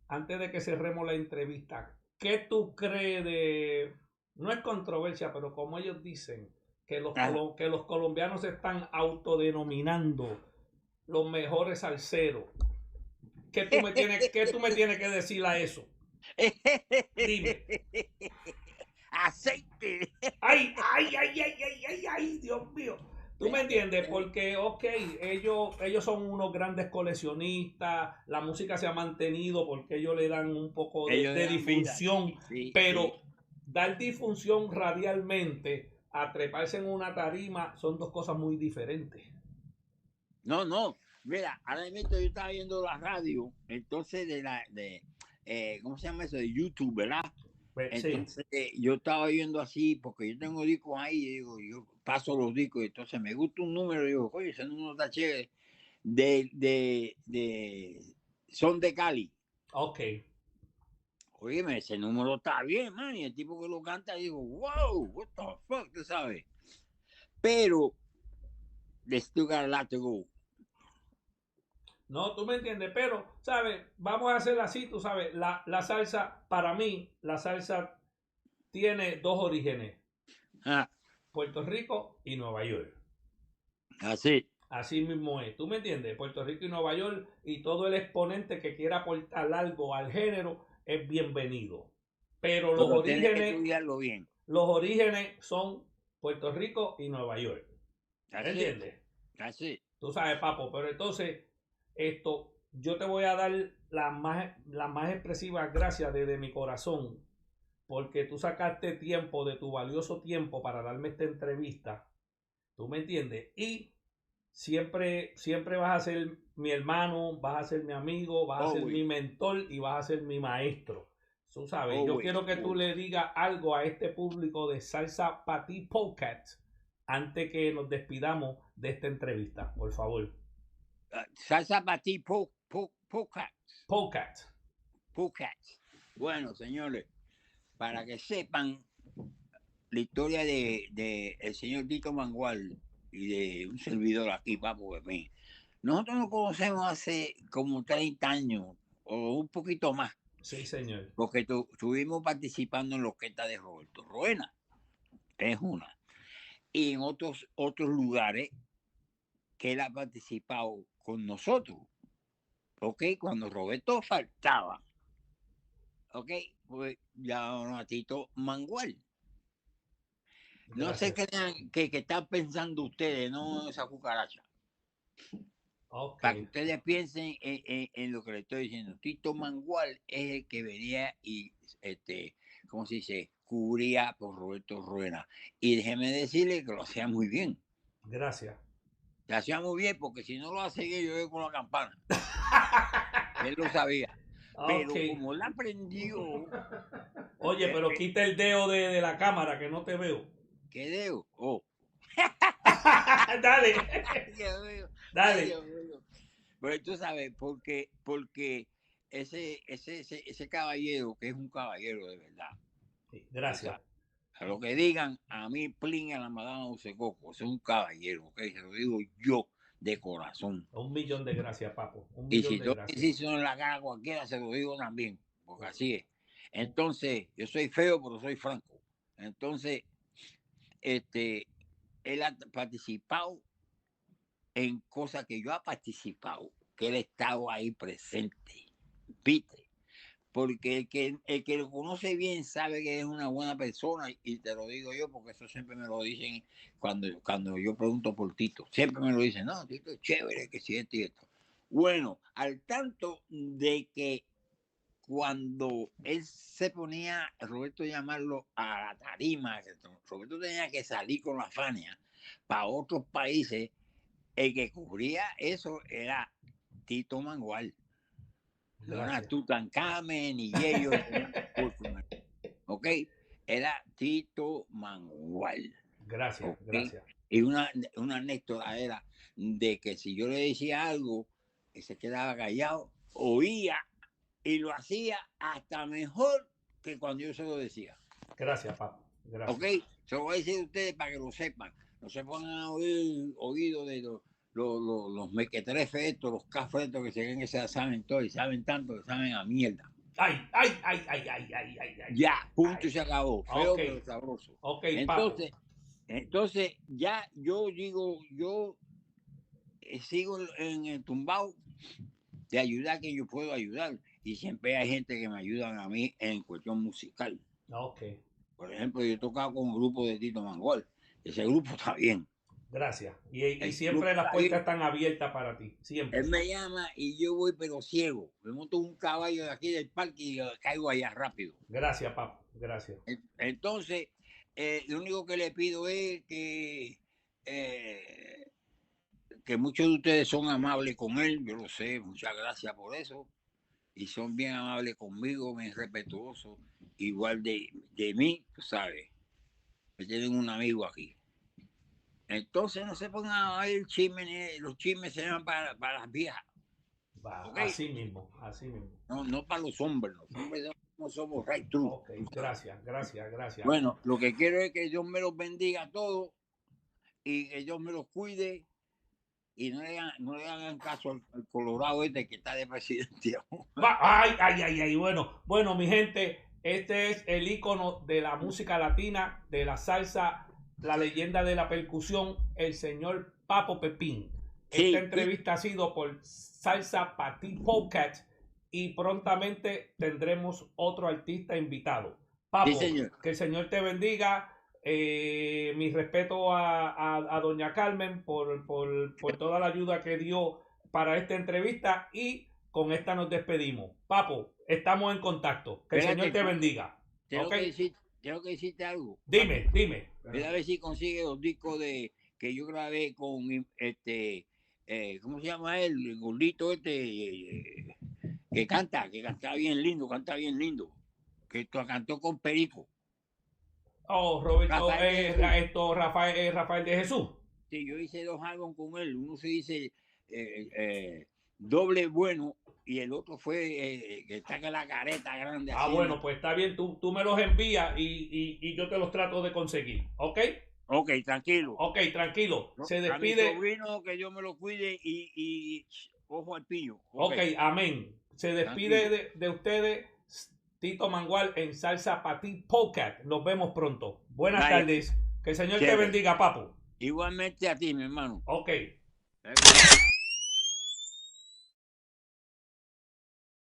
Speaker 1: la entrevista. ¿Qué tú crees de, no es controversia, pero como ellos dicen,
Speaker 2: Ajá.
Speaker 1: que los colombianos se están autodenominando los mejores salseros? ¿Qué tú me tienes que decir a eso? Dime.
Speaker 2: Aceite.
Speaker 1: Ay, ay, ay, ay, ay, ay, Dios mío. ¿Tú me entiendes? Porque, ok, ellos son unos grandes coleccionistas, la música se ha mantenido porque ellos le dan un poco
Speaker 2: Ellos
Speaker 1: de
Speaker 2: le dan vida,
Speaker 1: difusión,
Speaker 2: sí, sí,
Speaker 1: pero
Speaker 2: sí.
Speaker 1: dar difusión radialmente a treparse en una tarima son dos cosas muy diferentes.
Speaker 2: No, no. Mira, ahora mismo yo estaba viendo la radio, entonces ¿cómo se llama eso? De YouTube, ¿verdad?
Speaker 1: Pues, sí,
Speaker 2: Entonces yo estaba viendo así, porque yo tengo discos ahí, y digo, yo paso los discos, entonces me gusta un número, y digo, oye, ese número está chévere, de Son de Cali.
Speaker 1: ok.
Speaker 2: Oye, ese número está bien, man, y el tipo que lo canta, digo, wow, what the fuck, tú sabes. Pero, they still got a lot to go.
Speaker 1: No, tú me entiendes, pero, ¿sabes? Vamos a hacer así, tú sabes, la salsa, para mí, la salsa tiene dos orígenes,
Speaker 2: Ah,
Speaker 1: Puerto Rico y Nueva York.
Speaker 2: así.
Speaker 1: Así mismo es, ¿tú me entiendes? Puerto Rico y Nueva York y todo el exponente que quiera aportar algo al género es bienvenido. Pero
Speaker 2: Pero tienes que estudiarlo bien.
Speaker 1: los orígenes son Puerto Rico y Nueva York. ¿Me
Speaker 2: Así,
Speaker 1: entiendes?
Speaker 2: así.
Speaker 1: Tú sabes, papo, pero entonces yo te voy a dar las más expresivas gracias desde mi corazón, porque tú sacaste tiempo de tu valioso tiempo para darme esta entrevista, ¿tú me entiendes? Y siempre vas a ser mi hermano, vas a ser mi amigo, vas a ser mi
Speaker 2: Always,
Speaker 1: mentor y vas a ser mi maestro. Tú sabes, yo
Speaker 2: always,
Speaker 1: quiero que tú
Speaker 2: always.
Speaker 1: le digas algo a este público de Salsa Patí Podcast antes que nos despidamos de esta entrevista, por favor.
Speaker 2: Salsa para ti, podcast.
Speaker 1: Podcast.
Speaker 2: Podcast. Bueno, señores, para que sepan la historia de el señor Tito Mangual y de un servidor aquí, Papo Bebé. Nosotros nos conocemos hace como 30 años o un poquito más,
Speaker 1: Sí, señor.
Speaker 2: porque estuvimos participando en la orquesta de Roberto Roena, es una, y en otros lugares que él ha participado con nosotros, ¿ok? Cuando Roberto faltaba, ¿ok? Pues llamaron a Tito Mangual. No se
Speaker 1: Gracias.
Speaker 2: crean que están pensando ustedes, no esa cucaracha.
Speaker 1: Ok.
Speaker 2: Para que ustedes piensen en lo que le estoy diciendo. Tito Mangual es el que venía y ¿cómo se dice? Cubría por Roberto Rueda. Y déjeme decirle que lo hacía muy bien.
Speaker 1: Gracias.
Speaker 2: Lo hacía muy bien porque si no lo hace bien, yo voy con la campana. Él lo sabía. Pero
Speaker 1: Ok.
Speaker 2: como él aprendió,
Speaker 1: Oye, pero quita el dedo de la cámara que no te veo.
Speaker 2: ¿qué dedo? Oh.
Speaker 1: Dale.
Speaker 2: Dios mío,
Speaker 1: Dale.
Speaker 2: ay, Dios mío. Pero tú sabes, porque ese caballero, que es un caballero de verdad,
Speaker 1: Sí, gracias.
Speaker 2: a lo que digan, a mí, plin, a la madama Usecoco, ese es un caballero, ¿ok? Se lo digo yo de corazón.
Speaker 1: 1.000.000 de gracias, papo. Un
Speaker 2: Y
Speaker 1: millón
Speaker 2: si
Speaker 1: de
Speaker 2: yo
Speaker 1: gracias.
Speaker 2: decido en la cara a cualquiera, se lo digo también, porque así es. Entonces, yo soy feo, pero soy franco. Entonces, él ha participado en cosas que yo he participado, que él ha estado ahí presente, ¿viste? Porque el que lo conoce bien sabe que es una buena persona y te lo digo yo porque eso siempre me lo dicen cuando yo pregunto por Tito. Siempre me lo dicen, no, Tito es chévere, que si esto y esto. Bueno, al tanto de que cuando él se ponía, Roberto llamarlo a la tarima, Roberto tenía que salir con la Fania para otros países, el que cubría eso era Tito Mangual. No era
Speaker 1: Gracias.
Speaker 2: Tutankamen ni ellos, ¿ok? Era Tito Mangual,
Speaker 1: Gracias,
Speaker 2: ¿ok?
Speaker 1: gracias.
Speaker 2: Y una anécdota era de que si yo le decía algo, él se quedaba callado, oía y lo hacía hasta mejor que cuando yo se lo decía.
Speaker 1: Gracias, papo. Gracias.
Speaker 2: ¿Ok? Se lo voy a decir a ustedes para que lo sepan. No se pongan a oír oído de los mequetrefes estos, los cafés estos que se creen que se saben todo y saben tanto que saben a mierda.
Speaker 1: Ay, ay, ay, ay, ay, ay, ay, ay.
Speaker 2: Ya, punto
Speaker 1: Ay.
Speaker 2: y se acabó. Feo
Speaker 1: Ok.
Speaker 2: pero sabroso.
Speaker 1: Ok,
Speaker 2: Entonces, ya yo digo, yo sigo en el tumbao de ayudar a quien yo puedo ayudar. Y siempre hay gente que me ayudan a mí en cuestión musical.
Speaker 1: papo. Ok.
Speaker 2: Por ejemplo, yo he tocado con un grupo de Tito Mangol. Ese grupo está bien.
Speaker 1: Gracias. Y
Speaker 2: El
Speaker 1: siempre
Speaker 2: grupo
Speaker 1: las
Speaker 2: está
Speaker 1: puertas
Speaker 2: bien.
Speaker 1: están abiertas para ti. Siempre.
Speaker 2: Él me llama y yo voy pero ciego. Me monto un caballo de aquí del parque y caigo allá rápido.
Speaker 1: Gracias, papo. Gracias.
Speaker 2: Entonces, lo único que le pido es que muchos de ustedes son amables con él. Yo lo sé, muchas gracias por eso. Y son bien amables conmigo, bien respetuosos. Igual de mí, tú sabes. Me tienen un amigo aquí. Entonces no se pongan a oír chismes, los chismes se van para las viejas.
Speaker 1: Va,
Speaker 2: ¿Ok?
Speaker 1: así mismo, así mismo.
Speaker 2: No para los hombres. Los hombres no somos right true.
Speaker 1: Ok, gracias, gracias, gracias.
Speaker 2: Bueno, lo que quiero es que Dios me los bendiga a todos y que Dios me los cuide y no le hagan caso al Colorado este que está de presidente.
Speaker 1: Ay, ay, ay, ay. Bueno, mi gente, este es el ícono de la música latina, de la salsa, la leyenda de la percusión, el señor Papo Pepín.
Speaker 2: Sí,
Speaker 1: Esta entrevista ha sido por Salsa Patí Podcast y prontamente tendremos otro artista invitado. Papo,
Speaker 2: sí, señor.
Speaker 1: que el Señor te bendiga. Mi respeto a doña Carmen por toda la ayuda que dio para esta entrevista y con esta nos despedimos. Papo, estamos en contacto. Que el
Speaker 2: Espérate,
Speaker 1: Señor te bendiga.
Speaker 2: Tengo
Speaker 1: ¿Okay?
Speaker 2: que decirte algo.
Speaker 1: Dime.
Speaker 2: Mira a ver si consigue los discos que yo grabé con ¿cómo se llama él? El gordito que canta bien lindo, que cantó con Perico.
Speaker 1: Oh, Roberto,
Speaker 2: Rafael
Speaker 1: Rafael de Jesús.
Speaker 2: Sí, yo hice 2 álbumes con él. Uno se dice Doble Bueno y el otro fue que está con la careta grande.
Speaker 1: Ah,
Speaker 2: así,
Speaker 1: bueno, pues está bien, tú me los envías y yo te los trato de conseguir, ¿ok?
Speaker 2: Ok, tranquilo.
Speaker 1: Ok, tranquilo. Se
Speaker 2: A mi
Speaker 1: despide.
Speaker 2: sobrino que Dios me lo cuide y ojo al pillo.
Speaker 1: Ok, amén. Se despide de ustedes Tito Mangual en Salsa Patí Podcast. Nos vemos pronto. Buenas tardes. Que el Señor te bendiga, papo.
Speaker 2: Igualmente a ti, mi hermano.
Speaker 1: Ok.